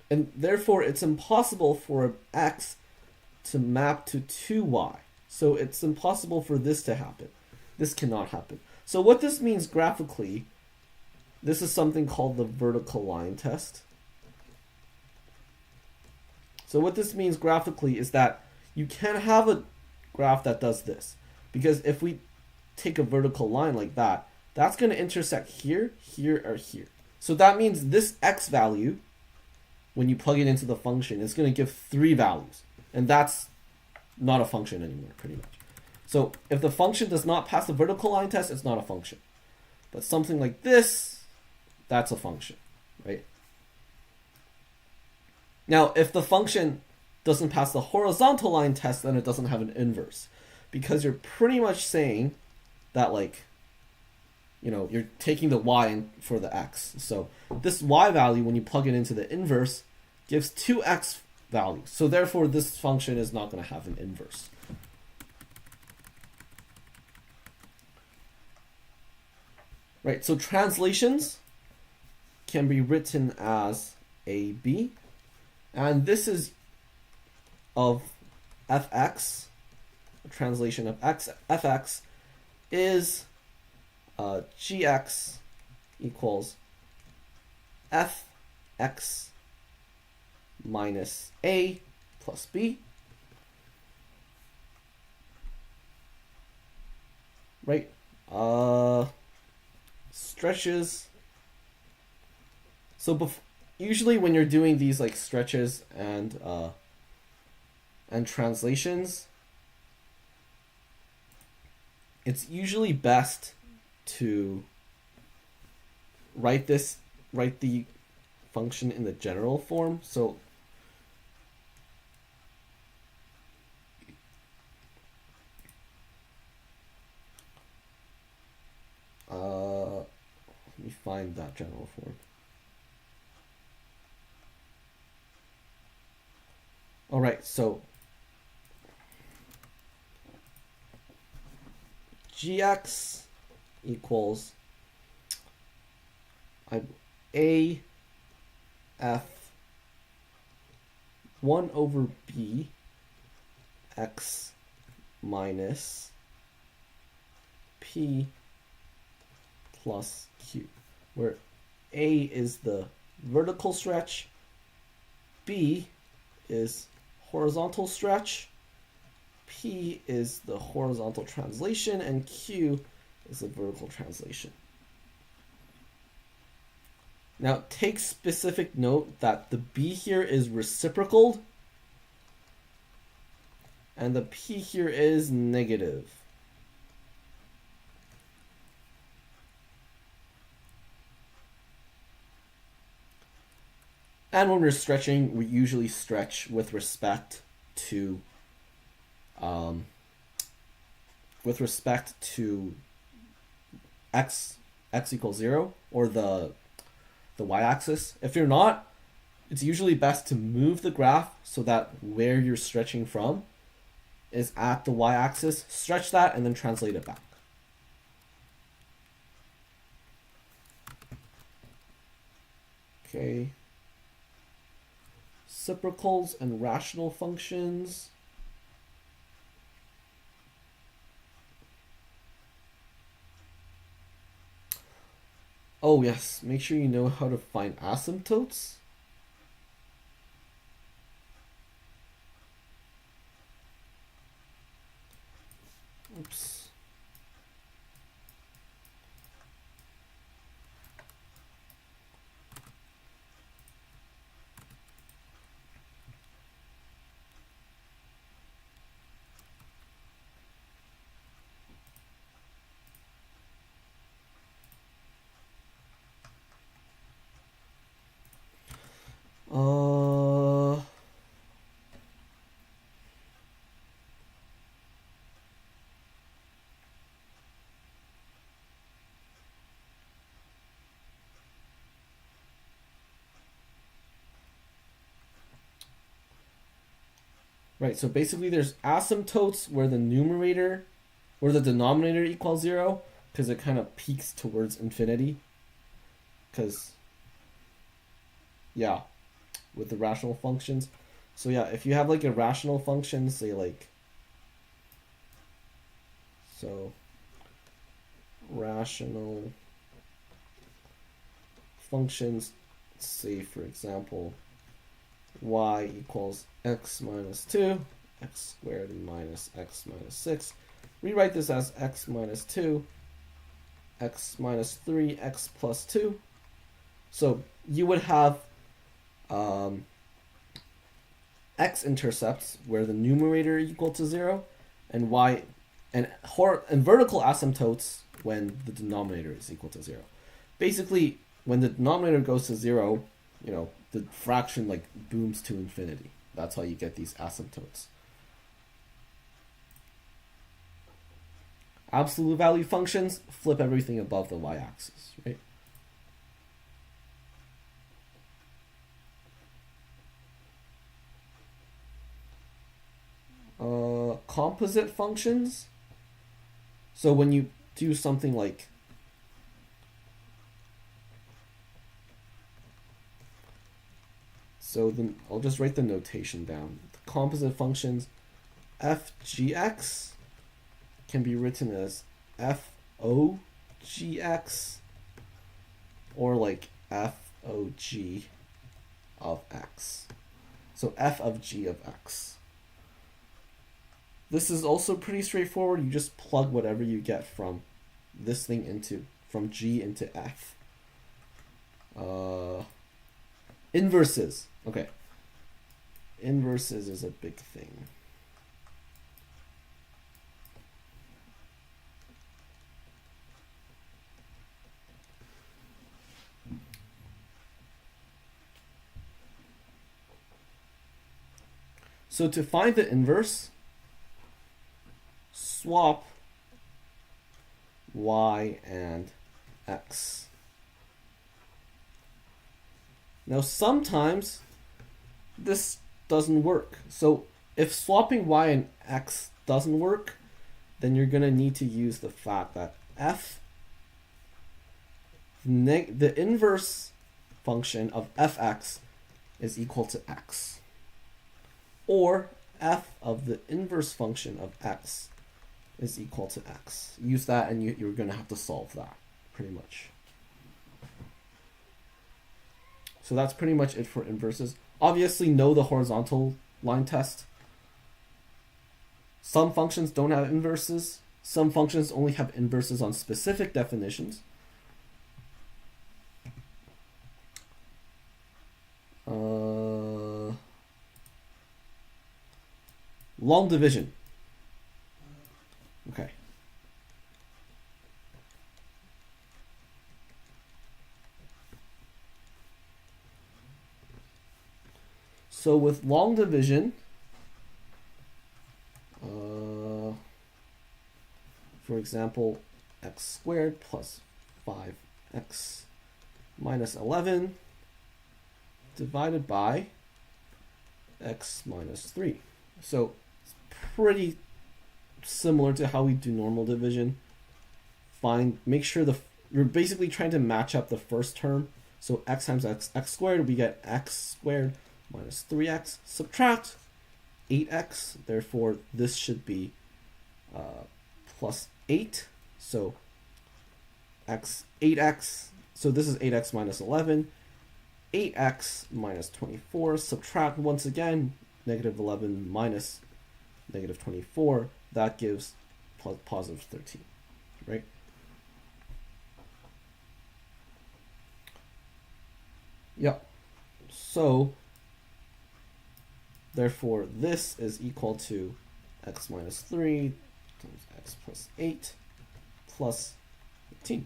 [SPEAKER 1] And therefore, it's impossible for an x to map to 2y. So it's impossible for this to happen. This cannot happen. So what this means graphically, this is something called the vertical line test. So what this means graphically is that you can have a graph that does this. Because if we take a vertical line like that, that's going to intersect here, here, or here. So that means this x value, when you plug it into the function, is going to give 3 values. And that's not a function anymore, pretty much. So if the function does not pass the vertical line test, it's not a function. But something like this, that's a function, right? Now, if the function doesn't pass the horizontal line test, then it doesn't have an inverse. Because you're pretty much saying that, like, you know, you're taking the y for the x. So this y value, when you plug it into the inverse, gives 2x values. So therefore, this function is not going to have an inverse. Right, so translations can be written as AB. And this is of fx, a translation of fx is gx equals fx minus a plus b. Right? Stretches. So usually when you're doing these like stretches and translations, it's usually best to write the function in the general form. So let me find that general form. All right, so gx equals a f 1 over b x minus P plus Q, where A is the vertical stretch, B is horizontal stretch, P is the horizontal translation, and Q is the vertical translation. Now take specific note that the B here is reciprocal and the P here is negative. And when we're stretching, we usually stretch with respect to x equals 0, or the y-axis. If you're not, it's usually best to move the graph so that where you're stretching from is at the y-axis. Stretch that and then translate it back. Okay. Reciprocals and rational functions. Oh yes, make sure you know how to find asymptotes. Oops. Right, so basically there's asymptotes where the denominator equals 0, because it kind of peaks towards infinity. Because, yeah, with the rational functions. So yeah, if you have like a rational function, say like, so rational functions, say for example, y equals x minus 2, x squared minus x minus 6. Rewrite this as x minus 2, x minus 3, x plus 2. So you would have x-intercepts where the numerator equal to 0, and y and vertical asymptotes when the denominator is equal to 0. Basically, when the denominator goes to 0, the fraction like booms to infinity. That's how you get these asymptotes. Absolute value functions flip everything above the y-axis, right? Composite functions. So when you do something like I'll just write the notation down. The composite functions, f(gx) can be written as f(o)(gx) or like f(o)(g) of x. So f of g of x. This is also pretty straightforward. You just plug whatever you get from this thing from g into f. Inverses. Okay. Inverses is a big thing. So to find the inverse, swap y and x. Now sometimes this doesn't work. So if swapping y and x doesn't work, then you're going to need to use the fact that the inverse function of fx is equal to x. Or f of the inverse function of x is equal to x. Use that and you're going to have to solve that, pretty much. So that's pretty much it for inverses. Obviously, know the horizontal line test. Some functions don't have inverses. Some functions only have inverses on specific definitions. Long division. Okay. So with long division, for example, x squared plus 5x minus 11 divided by x minus 3. So it's pretty similar to how we do normal division. Make sure you're basically trying to match up the first term. So x times x squared, we get x squared minus 3x. Subtract 8x. Therefore, this should be plus 8. So 8x. So this is 8x minus 11. 8x minus 24. Subtract once again negative 11 minus negative 24. That gives positive 13, right? Yep. So therefore, this is equal to x minus 3 times x plus 8 plus 15.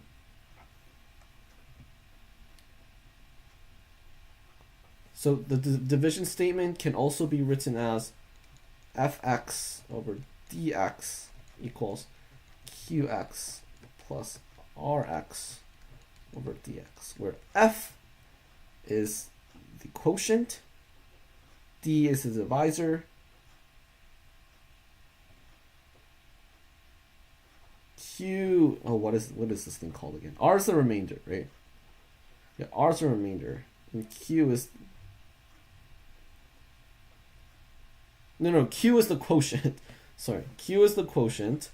[SPEAKER 1] So the division statement can also be written as fx over dx equals qx plus rx over dx, where f is the quotient, d is the divisor, q, what is this thing called again? R is the remainder, right? Yeah, R is the remainder, and q is q is the quotient. Sorry, q is the quotient.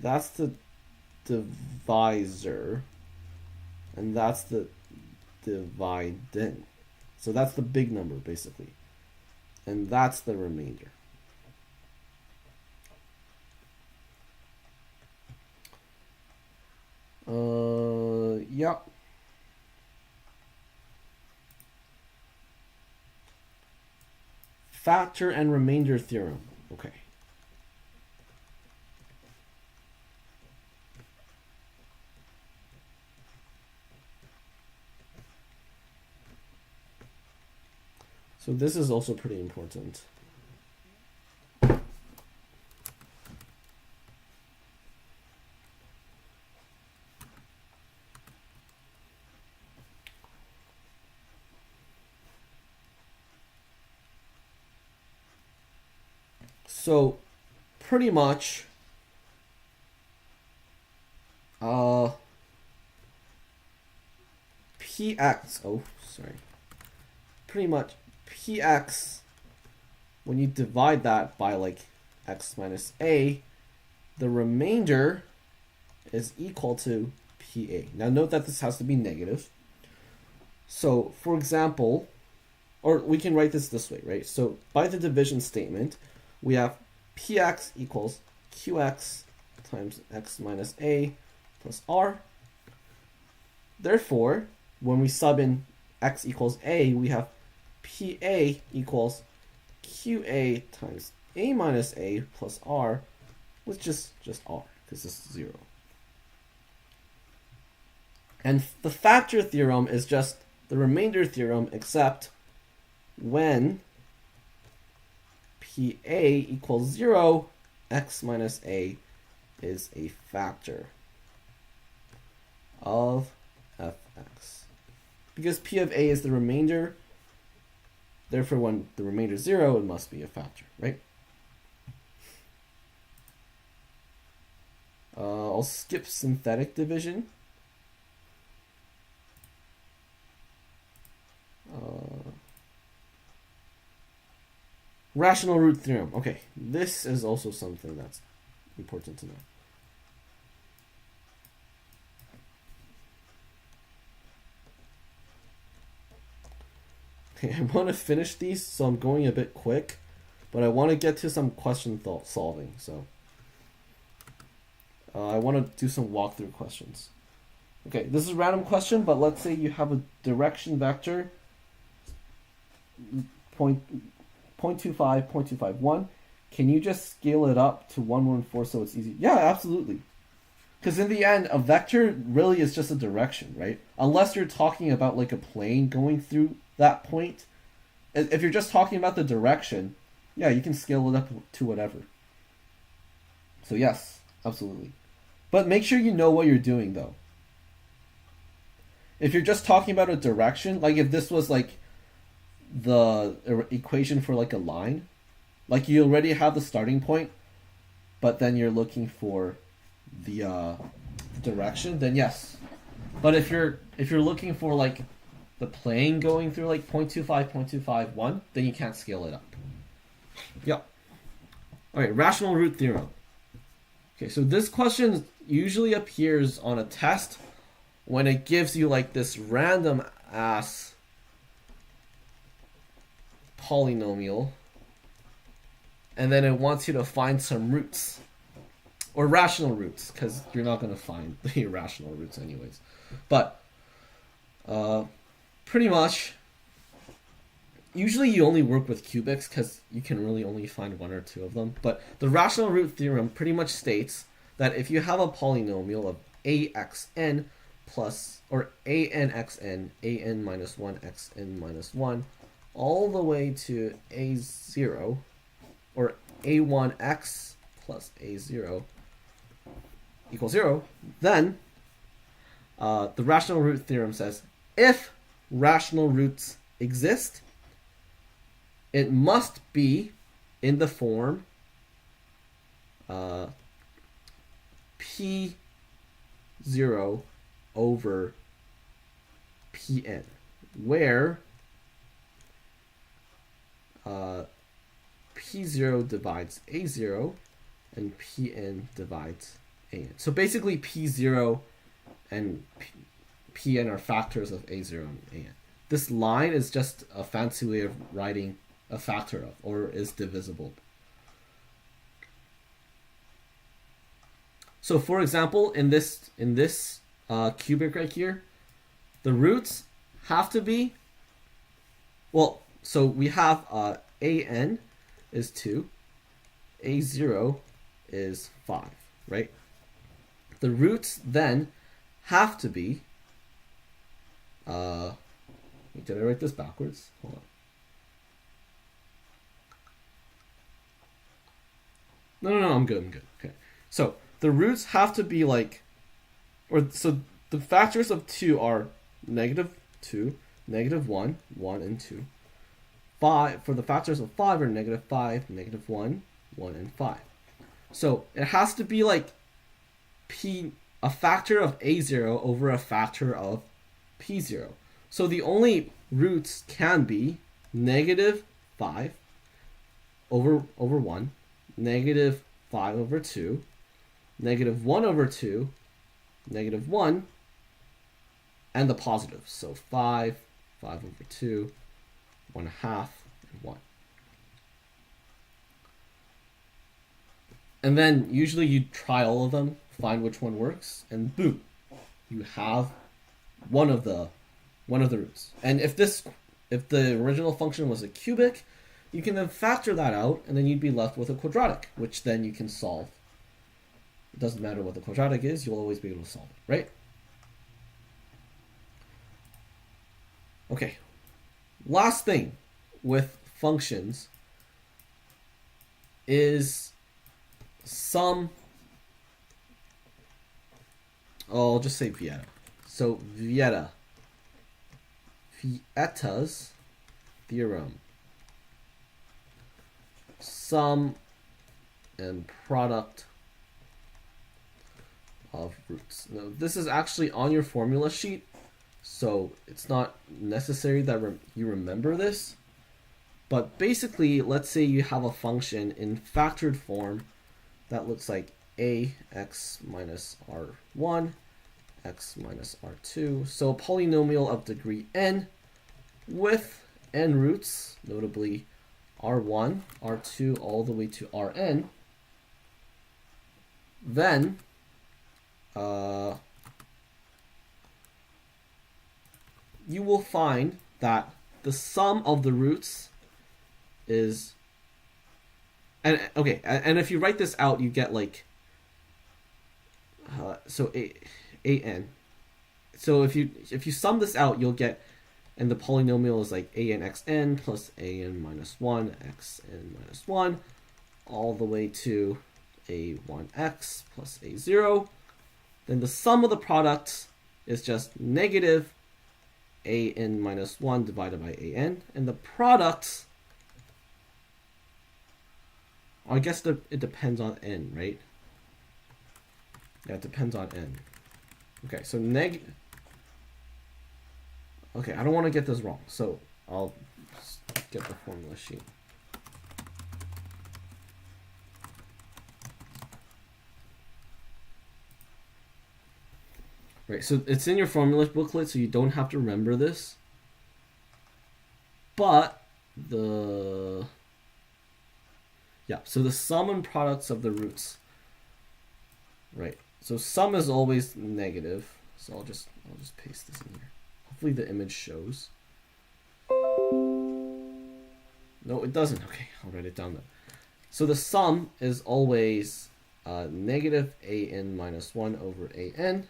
[SPEAKER 1] That's the divisor, and that's the dividend. So that's the big number, basically. And that's the remainder. Yeah. Factor and remainder theorem. Okay. So this is also pretty important. So pretty much pretty much px, when you divide that by like x minus a, the remainder is equal to pa. Now note that this has to be negative. So for example, or we can write this way, right? So by the division statement, we have px equals qx times x minus a plus r. Therefore, when we sub in x equals a, we have pa equals qa times a minus a plus r, with just r, because this is 0. And the factor theorem is just the remainder theorem, except when pa equals 0, x minus a is a factor of fx. Because p of a is the remainder, therefore when the remainder is 0, it must be a factor, right? I'll skip synthetic division. Rational root theorem. Okay, this is also something that's important to know. Okay, I want to finish these, so I'm going a bit quick, but I want to get to some question solving. So I want to do some walkthrough questions. Okay, this is a random question, but let's say you have a direction vector, 0.25, 0.251. Can you just scale it up to 1, 1, 4 so it's easy? Yeah, absolutely. Because in the end, a vector really is just a direction, right? Unless you're talking about like a plane going through that point. If you're just talking about the direction, yeah, you can scale it up to whatever. So yes, absolutely. But make sure you know what you're doing, though. If you're just talking about a direction, like if this was like the equation for like a line, like you already have the starting point, but then you're looking for the direction, then yes. But if you're looking for like the plane going through like 0.25, 0.251, then you can't scale it up. Yep. Okay, rational root theorem. Okay, so this question usually appears on a test when it gives you like this random ass polynomial, and then it wants you to find some roots. Or rational roots, because you're not going to find the irrational roots anyways. But pretty much, usually you only work with cubics because you can really only find one or two of them. But the rational root theorem pretty much states that if you have a polynomial of axn plus, or anxn, an minus 1, xn minus 1, all the way to a0, or a1x plus a0 equals 0, then the rational root theorem says if rational roots exist, it must be in the form p0 over pn, where p0 divides a0 and pn divides an. So basically p0 and pn are factors of a0 and an. This line is just a fancy way of writing a factor of, or is divisible. So for example, in this cubic right here, the roots have to be, well, so we have an is 2, a0 is 5, right? The roots then have to be, did I write this backwards? Hold on. No, I'm good. Okay. So the roots have to be like, so the factors of 2 are -2, -1, 1, and 2. 5, for the factors of 5 are -5, -1, 1, and 5. So it has to be like a factor of a0 over a factor of p0. So the only roots can be -5 over 1, -5 over 2, -1 over 2, -1, and the positives. So 5 over 2, 1/2, and 1. And then usually you try all of them, find which one works, and boom, you have one of the roots. And if the original function was a cubic, you can then factor that out, and then you'd be left with a quadratic, which then you can solve. It doesn't matter what the quadratic is, you'll always be able to solve it, right? Okay, last thing with functions is some, I'll just say Vieta. So Vieta's theorem. Sum and product of roots. Now, this is actually on your formula sheet, so it's not necessary that you remember this, But basically, let's say you have a function in factored form that looks like ax minus r1, x minus r2. So a polynomial of degree n with n roots, notably r1, r2, all the way to rn. Then you will find that the sum of the roots is, and okay, and if you write this out, you get like so an. So if you sum this out, you'll get, and the polynomial is like an xn plus an minus 1 xn minus 1 all the way to a1x plus a0. Then the sum of the products is just negative an minus 1 divided by an, and the products, I guess it depends on n, right? Yeah, it depends on n. Okay, so okay, I don't want to get this wrong, so I'll get the formula sheet. Right, so it's in your formula booklet, so you don't have to remember this. But so the sum and products of the roots. Right. So sum is always negative. So I'll just paste this in here. Hopefully the image shows. No, it doesn't. Okay, I'll write it down though. So the sum is always negative an minus 1 over an.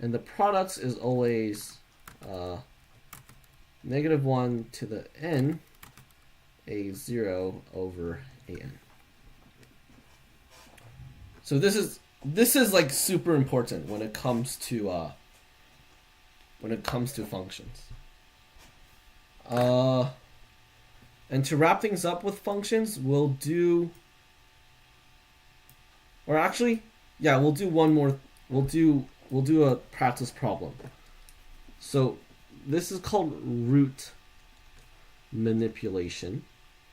[SPEAKER 1] And the products is always negative 1 to the n a0 over an. So this is like super important when it comes to functions. And to wrap things up with functions, we'll do, or actually, yeah, we'll do one more. We'll do a practice problem. So this is called root manipulation.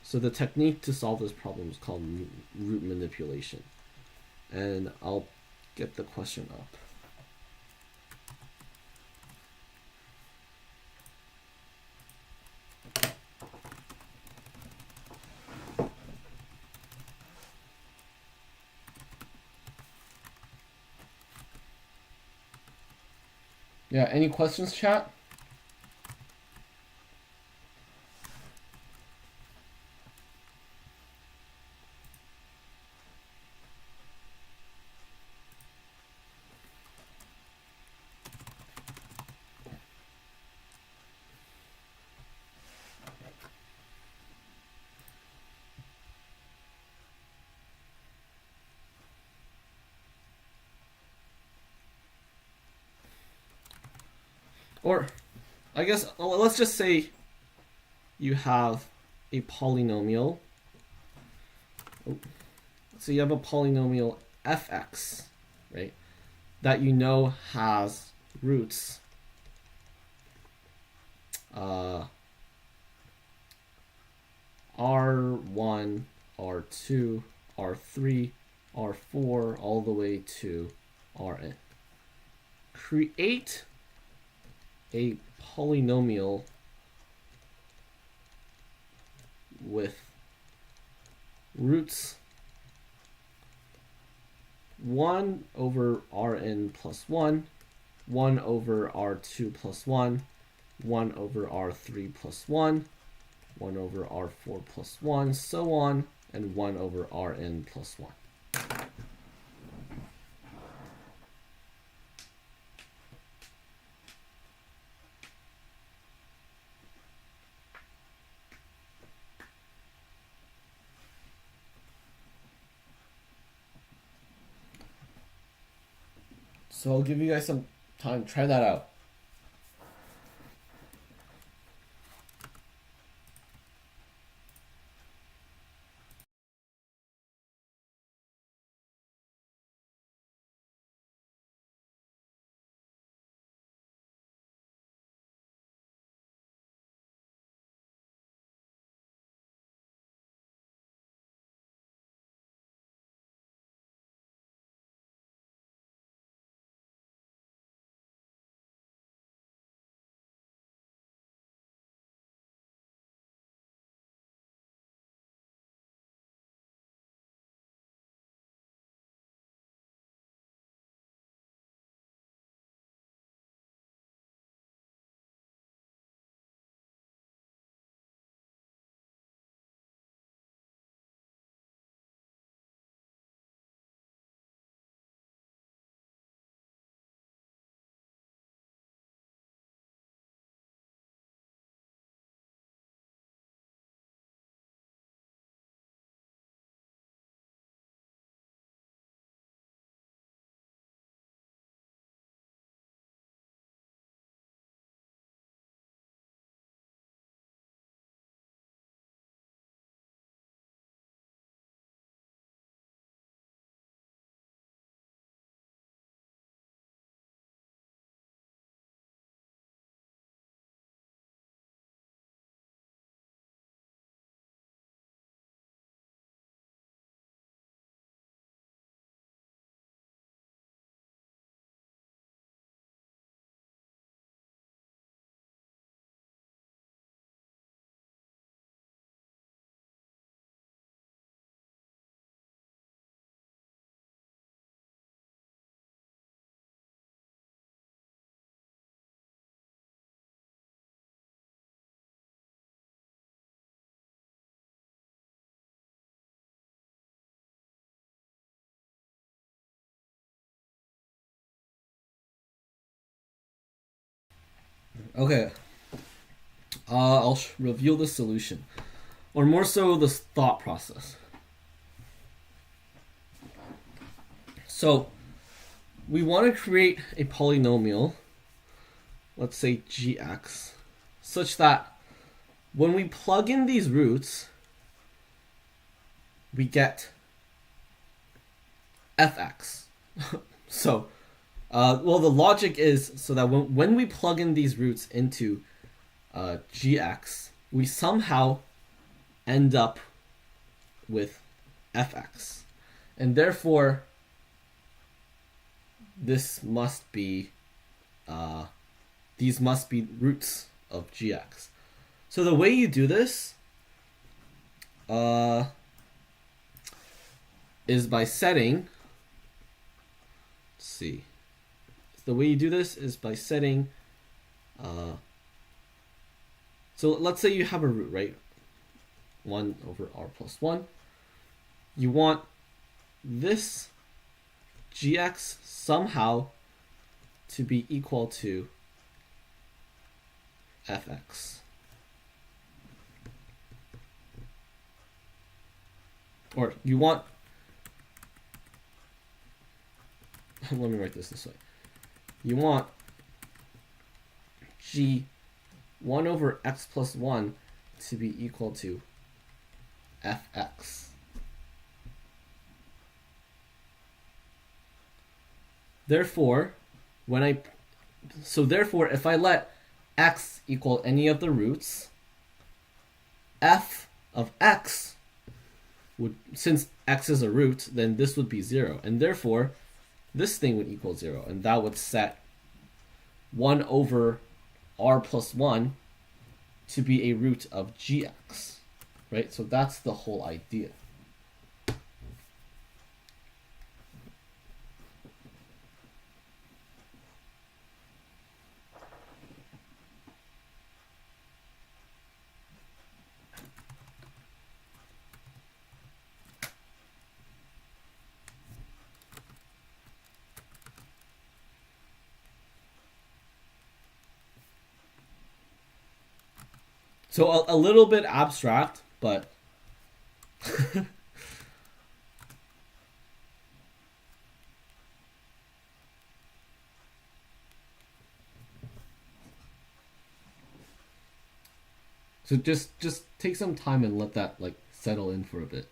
[SPEAKER 1] So the technique to solve this problem is called root manipulation. And I'll get the question up. Yeah, any questions, chat? Or, I guess, let's just say you have a polynomial. So you have a polynomial fx, right? That you know has roots r1, r2, r3, r4, all the way to rn. Create a polynomial with roots 1 over rn plus 1, 1 over r2 plus 1, 1 over r3 plus 1, 1 over r4 plus 1, so on, and 1 over rn plus 1. So I'll give you guys some time. Try that out. Okay. I'll reveal the solution, or more so the thought process. So we want to create a polynomial, let's say gx, such that when we plug in these roots, we get fx. So, well, the logic is so that when we plug in these roots into gx, we somehow end up with fx. And therefore, this must be, these must be roots of gx. So the way you do this is by setting, let's see, the way you do this is by setting, so let's say you have a root, right? 1 over r plus 1. You want this gx somehow to be equal to fx. Or you want, let me write this way. You want g 1 over x plus 1 to be equal to fx. Therefore, therefore, if I let x equal any of the roots, f of x would, since x is a root, then this would be 0. And therefore, this thing would equal 0. And that would set 1 over r plus 1 to be a root of gx. Right? So that's the whole idea. So a little bit abstract, but so just take some time and let that like settle in for a bit.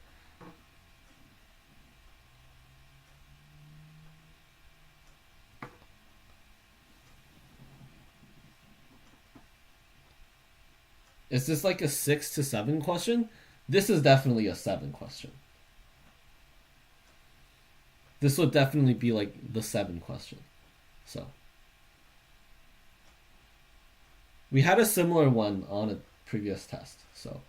[SPEAKER 1] Is this like a 6 to 7 question? This is definitely a 7 question. This would definitely be like the 7 question. So we had a similar one on a previous test. So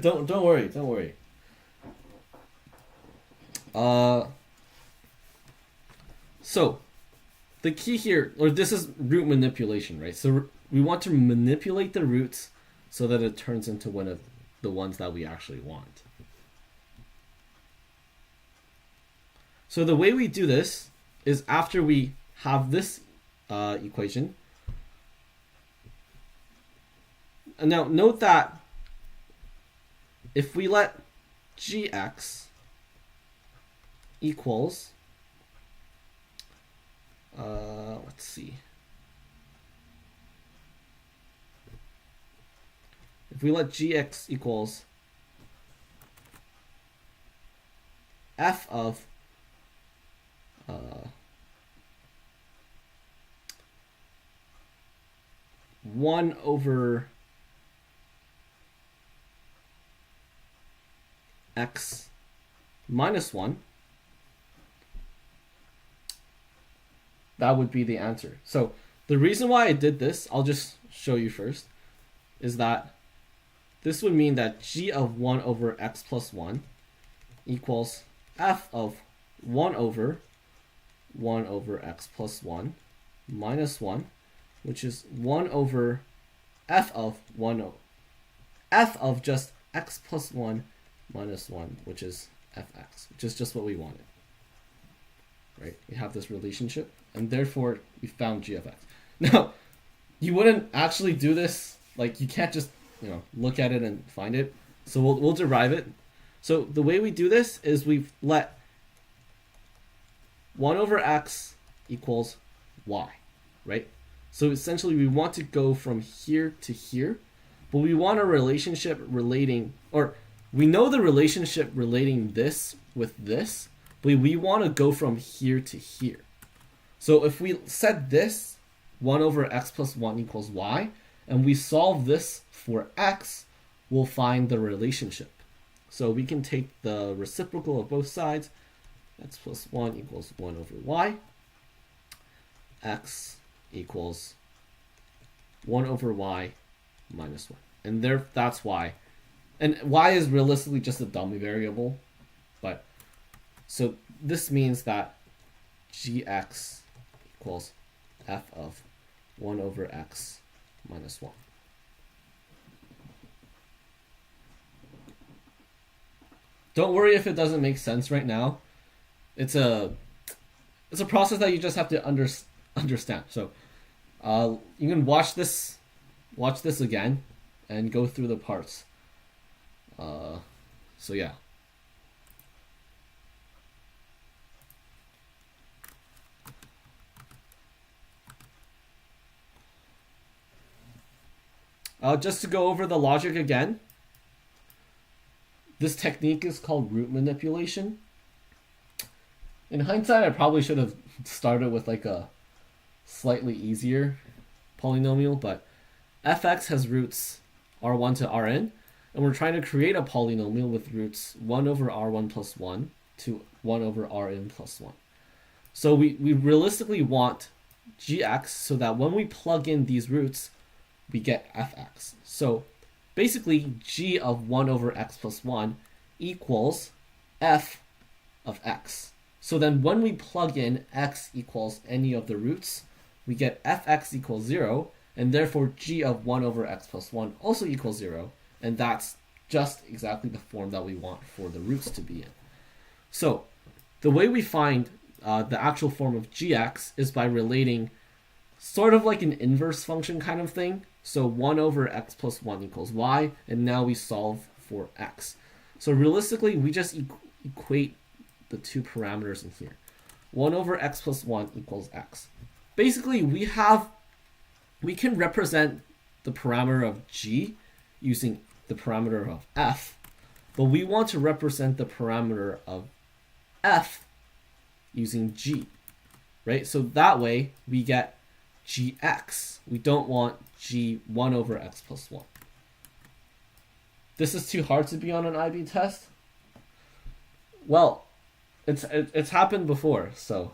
[SPEAKER 1] don't worry. So the key here, or this is root manipulation, right? So we want to manipulate the roots so that it turns into one of the ones that we actually want. So the way we do this is after we have this equation. And now note that if we let gx equals, let's see. If we let gx equals f of 1 over x minus 1, that would be the answer. So the reason why I did this, I'll just show you first, is that this would mean that g of 1 over x plus 1 equals f of 1 over x plus 1 minus 1, which is 1 over f of 1 f of just x plus 1 minus 1, which is fx, which is just what we wanted. Right? We have this relationship, and therefore we found g of x. Now, you wouldn't actually do this, like you can't just look at it and find it. So we'll derive it. So the way we do this is we've let 1 over x equals y, right? So essentially we want to go from here to here, but we want a relationship relating, or we know the relationship relating this with this, but we want to go from here to here. So if we set this 1 over x plus 1 equals y, and we solve this for x, we'll find the relationship. So we can take the reciprocal of both sides. X plus 1 equals 1 over y. X equals 1 over y minus 1. And that's y. And y is realistically just a dummy variable. But so this means that gx equals f of 1 over x minus 1. Don't worry if it doesn't make sense right now. It's a process that you just have to understand. So you can watch this again and go through the parts. So yeah. Just to go over the logic again, this technique is called root manipulation. In hindsight, I probably should have started with like a slightly easier polynomial, but fx has roots r1 to rn, and we're trying to create a polynomial with roots 1 over r1 plus 1 to 1 over rn plus 1. So we realistically want gx so that when we plug in these roots, we get fx. So basically, g of 1 over x plus 1 equals f of x. So then when we plug in x equals any of the roots, we get fx equals 0, and therefore g of 1 over x plus 1 also equals 0, and that's just exactly the form that we want for the roots to be in. So the way we find the actual form of gx is by relating sort of like an inverse function kind of thing. So 1 over x plus 1 equals y, and now we solve for x. So realistically, we just equate the two parameters in here. 1 over x plus 1 equals x. Basically, we can represent the parameter of g using the parameter of f, but we want to represent the parameter of f using g, right? So that way we get gx. We don't want g1 over x plus 1. This is too hard to be on an IB test? Well, it's happened before, so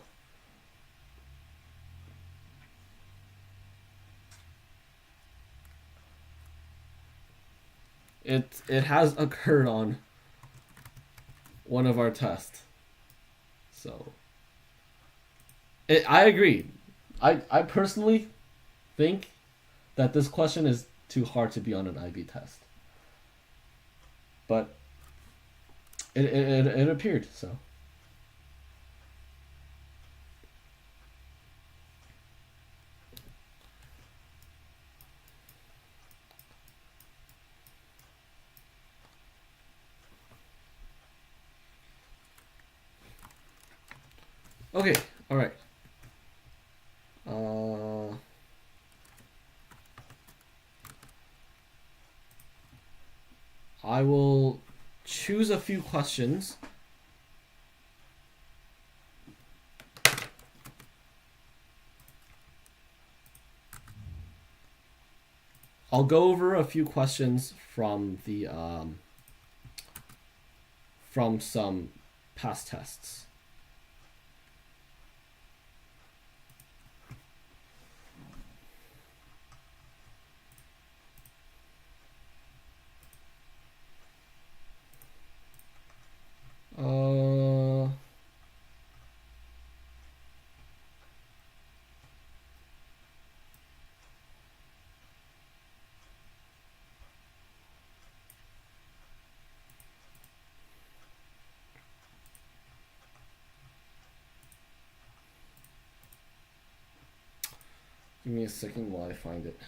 [SPEAKER 1] it has occurred on one of our tests. So I agree. I personally think that this question is too hard to be on an IB test. But it appeared so. Okay, all right. I will choose a few questions. I'll go over a few questions from the from some past tests. Give me a second while I find it.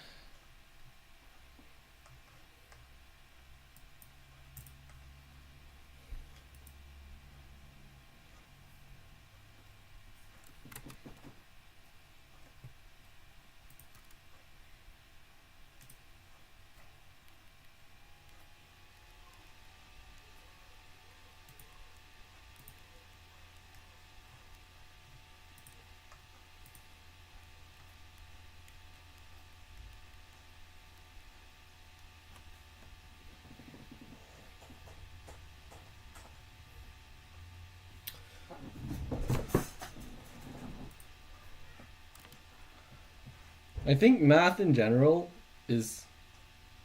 [SPEAKER 1] I think math in general is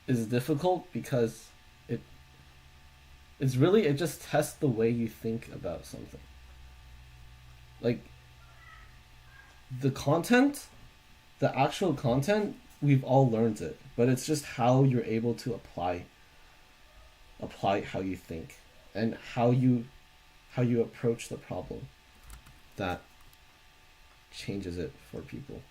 [SPEAKER 1] difficult because it it just tests the way you think about something. Like the content, the actual content, we've all learned it, but it's just how you're able to apply how you think and how you approach the problem that changes it for people.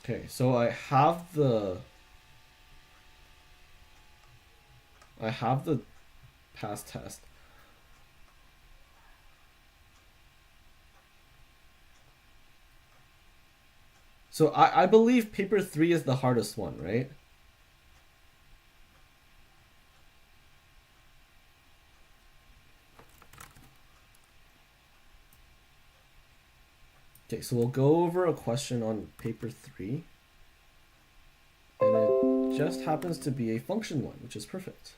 [SPEAKER 1] Okay, so I have the past test. So I believe paper 3 is the hardest one, right? Okay, so we'll go over a question on paper 3. And it just happens to be a function one, which is perfect.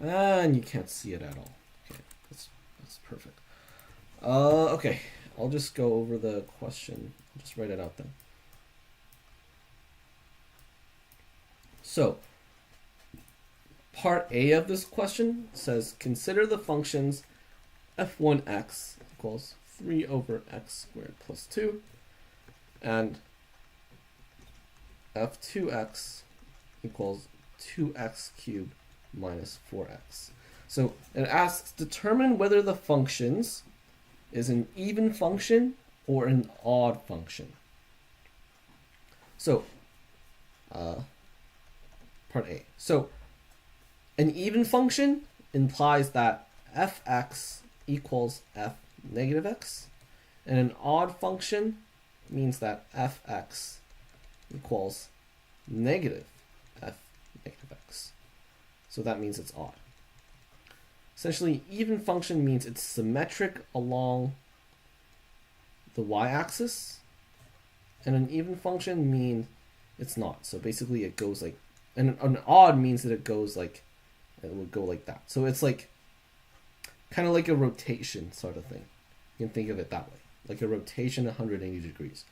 [SPEAKER 1] And you can't see it at all. Okay, that's perfect. Okay, I'll just go over the question. I'll just write it out then. So, part A of this question says, consider the functions f1x equals 3 over x squared plus 2 and f2x equals 2x cubed minus 4x. So it asks, determine whether the functions is an even function or an odd function. So, part A. So, an even function implies that fx equals f negative x, and an odd function means that fx equals negative f negative x. So that means it's odd. Essentially, even function means it's symmetric along the y-axis, and an even function means it's not. So basically it goes like, and an odd means that it goes like, it would go like that. So it's like, kind of like a rotation sort of thing. You can think of it that way. Like a rotation 180 degrees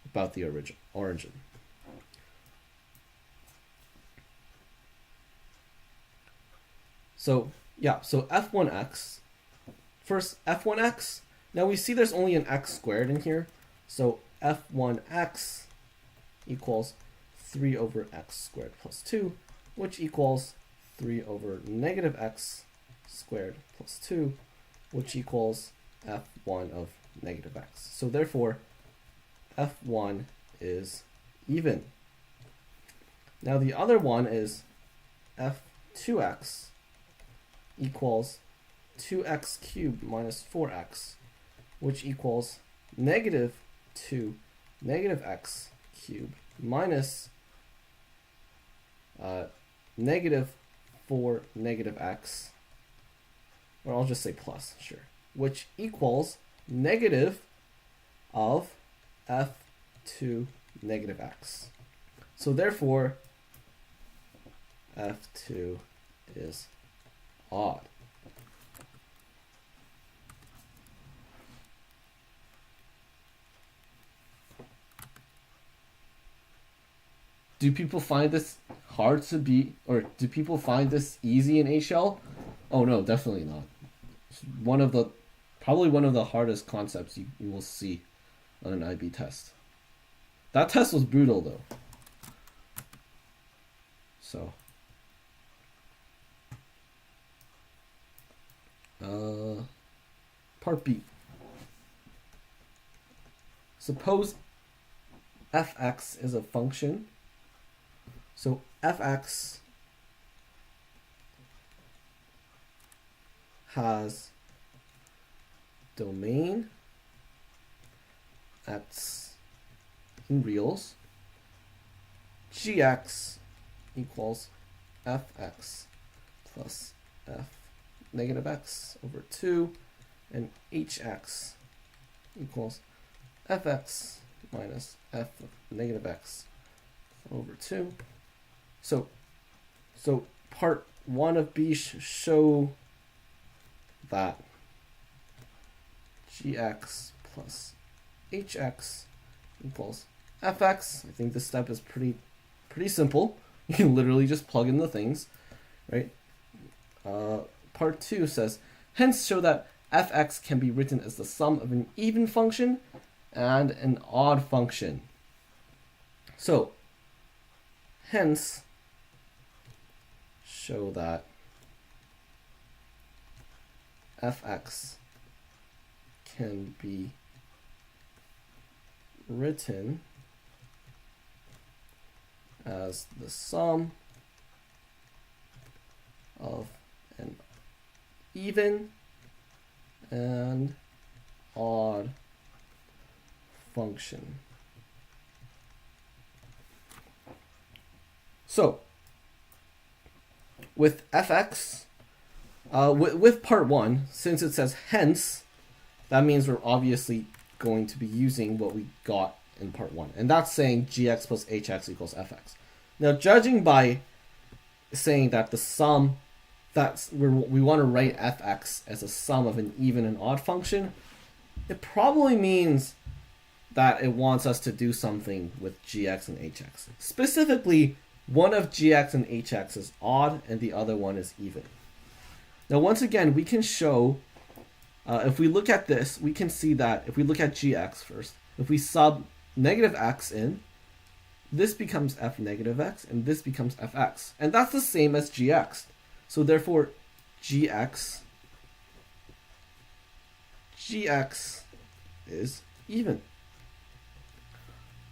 [SPEAKER 1] about the origin. So, yeah, so f1x. First, f1x. Now we see there's only an x squared in here. So f1x equals 3 over x squared plus 2, which equals 3 over negative x squared plus 2, which equals f1 of negative x. So therefore, f1 is even. Now the other one is f2x equals 2x cubed minus 4x, which equals negative 2 negative x cubed minus negative 4 negative x, or I'll just say plus, sure, which equals negative of f2 negative x. So therefore, f2 is odd. Do people find this hard to beat, or do people find this easy in HL? Oh no, definitely not. It's probably one of the hardest concepts you will see on an IB test. That test was brutal though. So, part B. Suppose fx is a function. So fx has domain x in reals, gx equals fx plus f negative x over 2, and hx equals fx minus f of negative x over 2. So part 1 of B show that gx plus hx equals fx. I think this step is pretty simple. You can literally just plug in the things, right? Part 2 says, hence show that fx can be written as the sum of an even function and an odd function. So, hence show that fx can be written as the sum of an even and odd function. So, with fx, with part 1, since it says hence, that means we're obviously going to be using what we got in part 1. And that's saying gx plus hx equals fx. Now, judging by saying that the sum, we want to write fx as a sum of an even and odd function, it probably means that it wants us to do something with gx and hx. Specifically, one of gx and hx is odd and the other one is even. Now, once again, we can show, if we look at this, we can see that if we look at gx first, if we sub negative x in, this becomes f negative x, and this becomes fx. And that's the same as gx. So therefore, gx is even.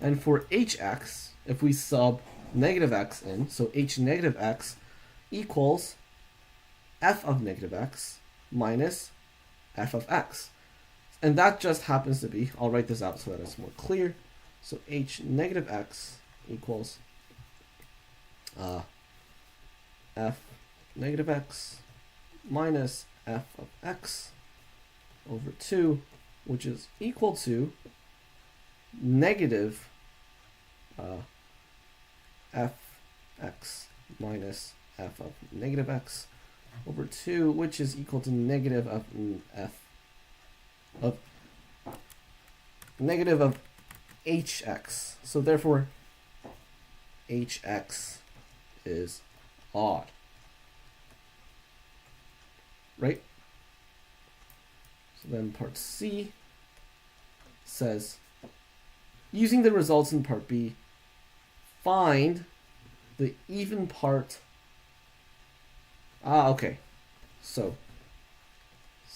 [SPEAKER 1] And for hx, if we sub negative x in, so h negative x equals f of negative x minus f of x. And that just happens to be, I'll write this out so that it's more clear. So h negative x equals f negative x minus f of x over 2, which is equal to negative fx minus f of negative x over 2, which is equal to negative of negative of hx. So therefore, hx is odd. Right? So then part C says, using the results in part B, find the even part. Okay. So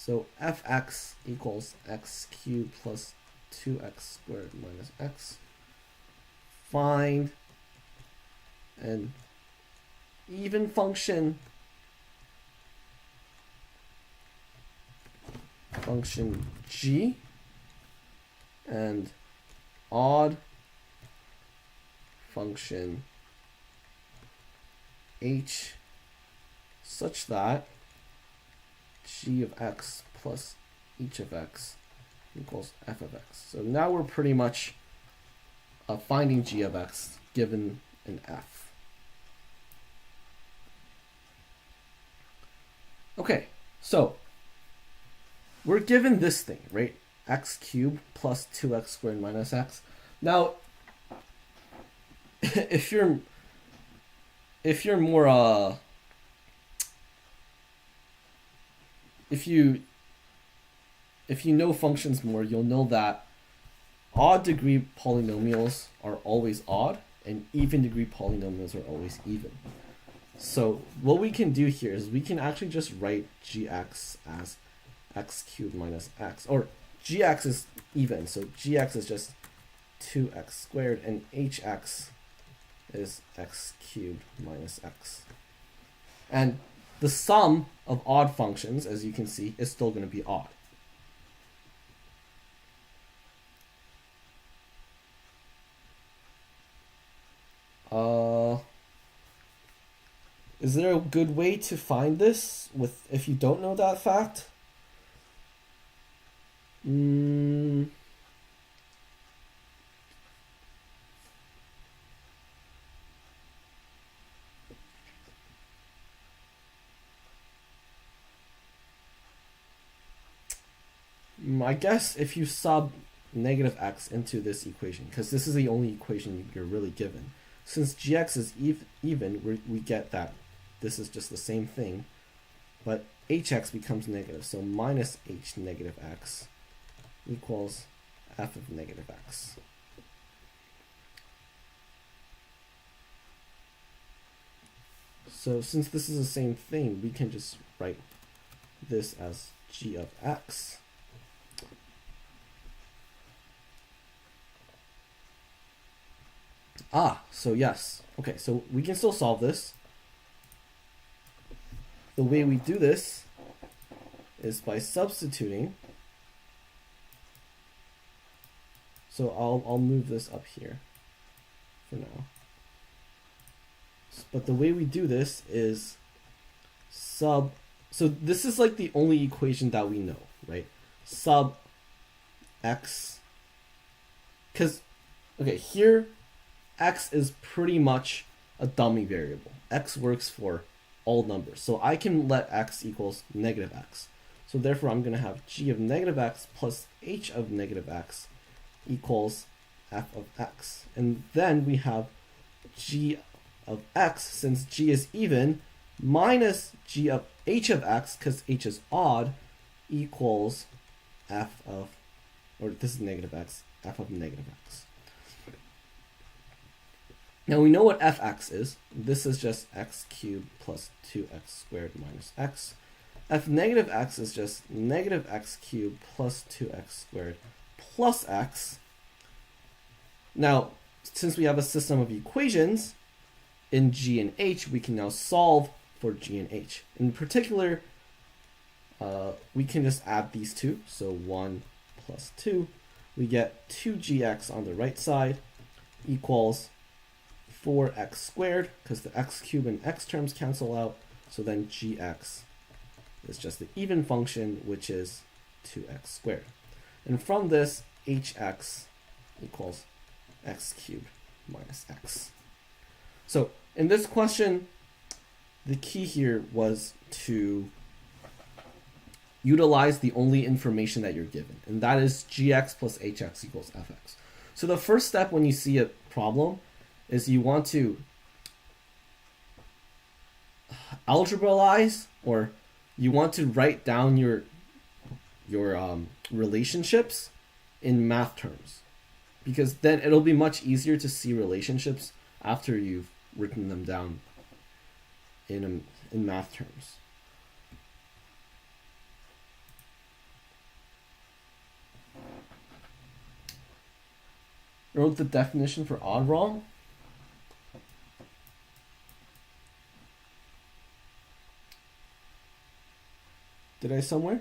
[SPEAKER 1] fx equals x cubed plus 2x squared minus x. Find an even function g and odd function h such that g of x plus h of x equals f of x. So now we're pretty much finding g of x given an f. Okay, so we're given this thing, right? X cubed plus 2x squared minus x. Now, if if you're more if you know functions more, you'll know that odd degree polynomials are always odd and even degree polynomials are always even. So what we can do here is we can actually just write gx as x cubed minus x, or gx is even, so gx is just 2x squared and hx is x cubed minus x. And the sum of odd functions, as you can see, is still going to be odd. Is there a good way to find this if you don't know that fact? I guess if you sub negative x into this equation, because this is the only equation you're really given. Since gx is even, we get that this is just the same thing, but hx becomes negative, so minus h negative x equals f of negative x. So since this is the same thing, we can just write this as g of x. So yes. Okay, so we can still solve this. The way we do this is by substituting. So I'll move this up here for now. But the way we do this is so this is like the only equation that we know, right? Sub x, because, okay, here x is pretty much a dummy variable. X works for all numbers. So I can let x equals negative x. So therefore I'm going to have g of negative x plus h of negative x equals f of x. And then we have g of x, since g is even, minus g of h of x, because h is odd, equals f of, or this is negative x, f of negative x. Now we know what fx is. This is just x cubed plus 2x squared minus x. F negative x is just negative x cubed plus 2x squared plus x. Now, since we have a system of equations in g and h, we can now solve for g and h. In particular, we can just add these two. So 1 plus 2. We get 2gx on the right side equals 4x squared, because the x cubed and x terms cancel out. So then gx is just the even function, which is 2x squared. And from this, hx equals x cubed minus x. So in this question, the key here was to utilize the only information that you're given, and that is gx plus hx equals fx. So the first step when you see a problem is you want to algebraize, or you want to write down your relationships in math terms, because then it'll be much easier to see relationships after you've written them down in math terms. I wrote the definition for odd wrong. Did I somewhere?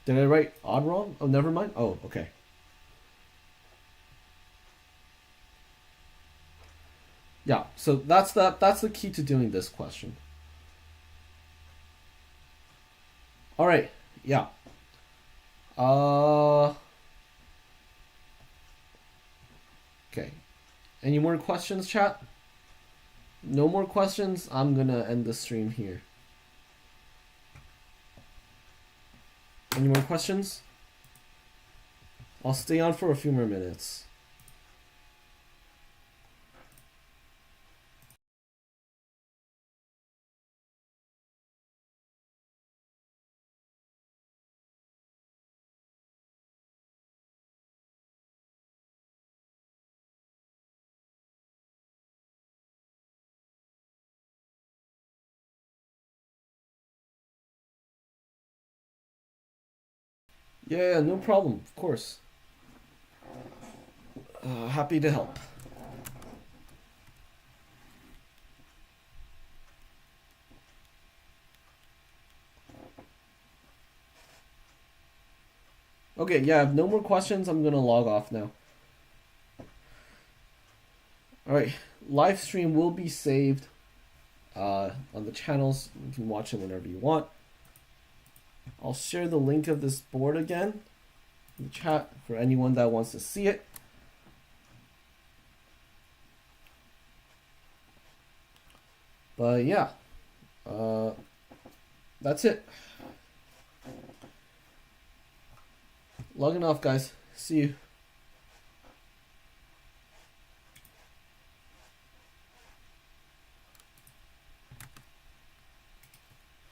[SPEAKER 1] Did I write odd wrong? Oh, never mind. Oh, okay. Yeah, so that's the key to doing this question. All right. Yeah. Okay. Any more questions, chat? No more questions? I'm gonna end the stream here. Any more questions? I'll stay on for a few more minutes. Yeah, no problem. Of course. Happy to help. Okay, yeah, if no more questions, I'm gonna log off now. Alright, live stream will be saved on the channels. You can watch it whenever you want. I'll share the link of this board again in the chat for anyone that wants to see it. But yeah, that's it. Logging off, guys. See you.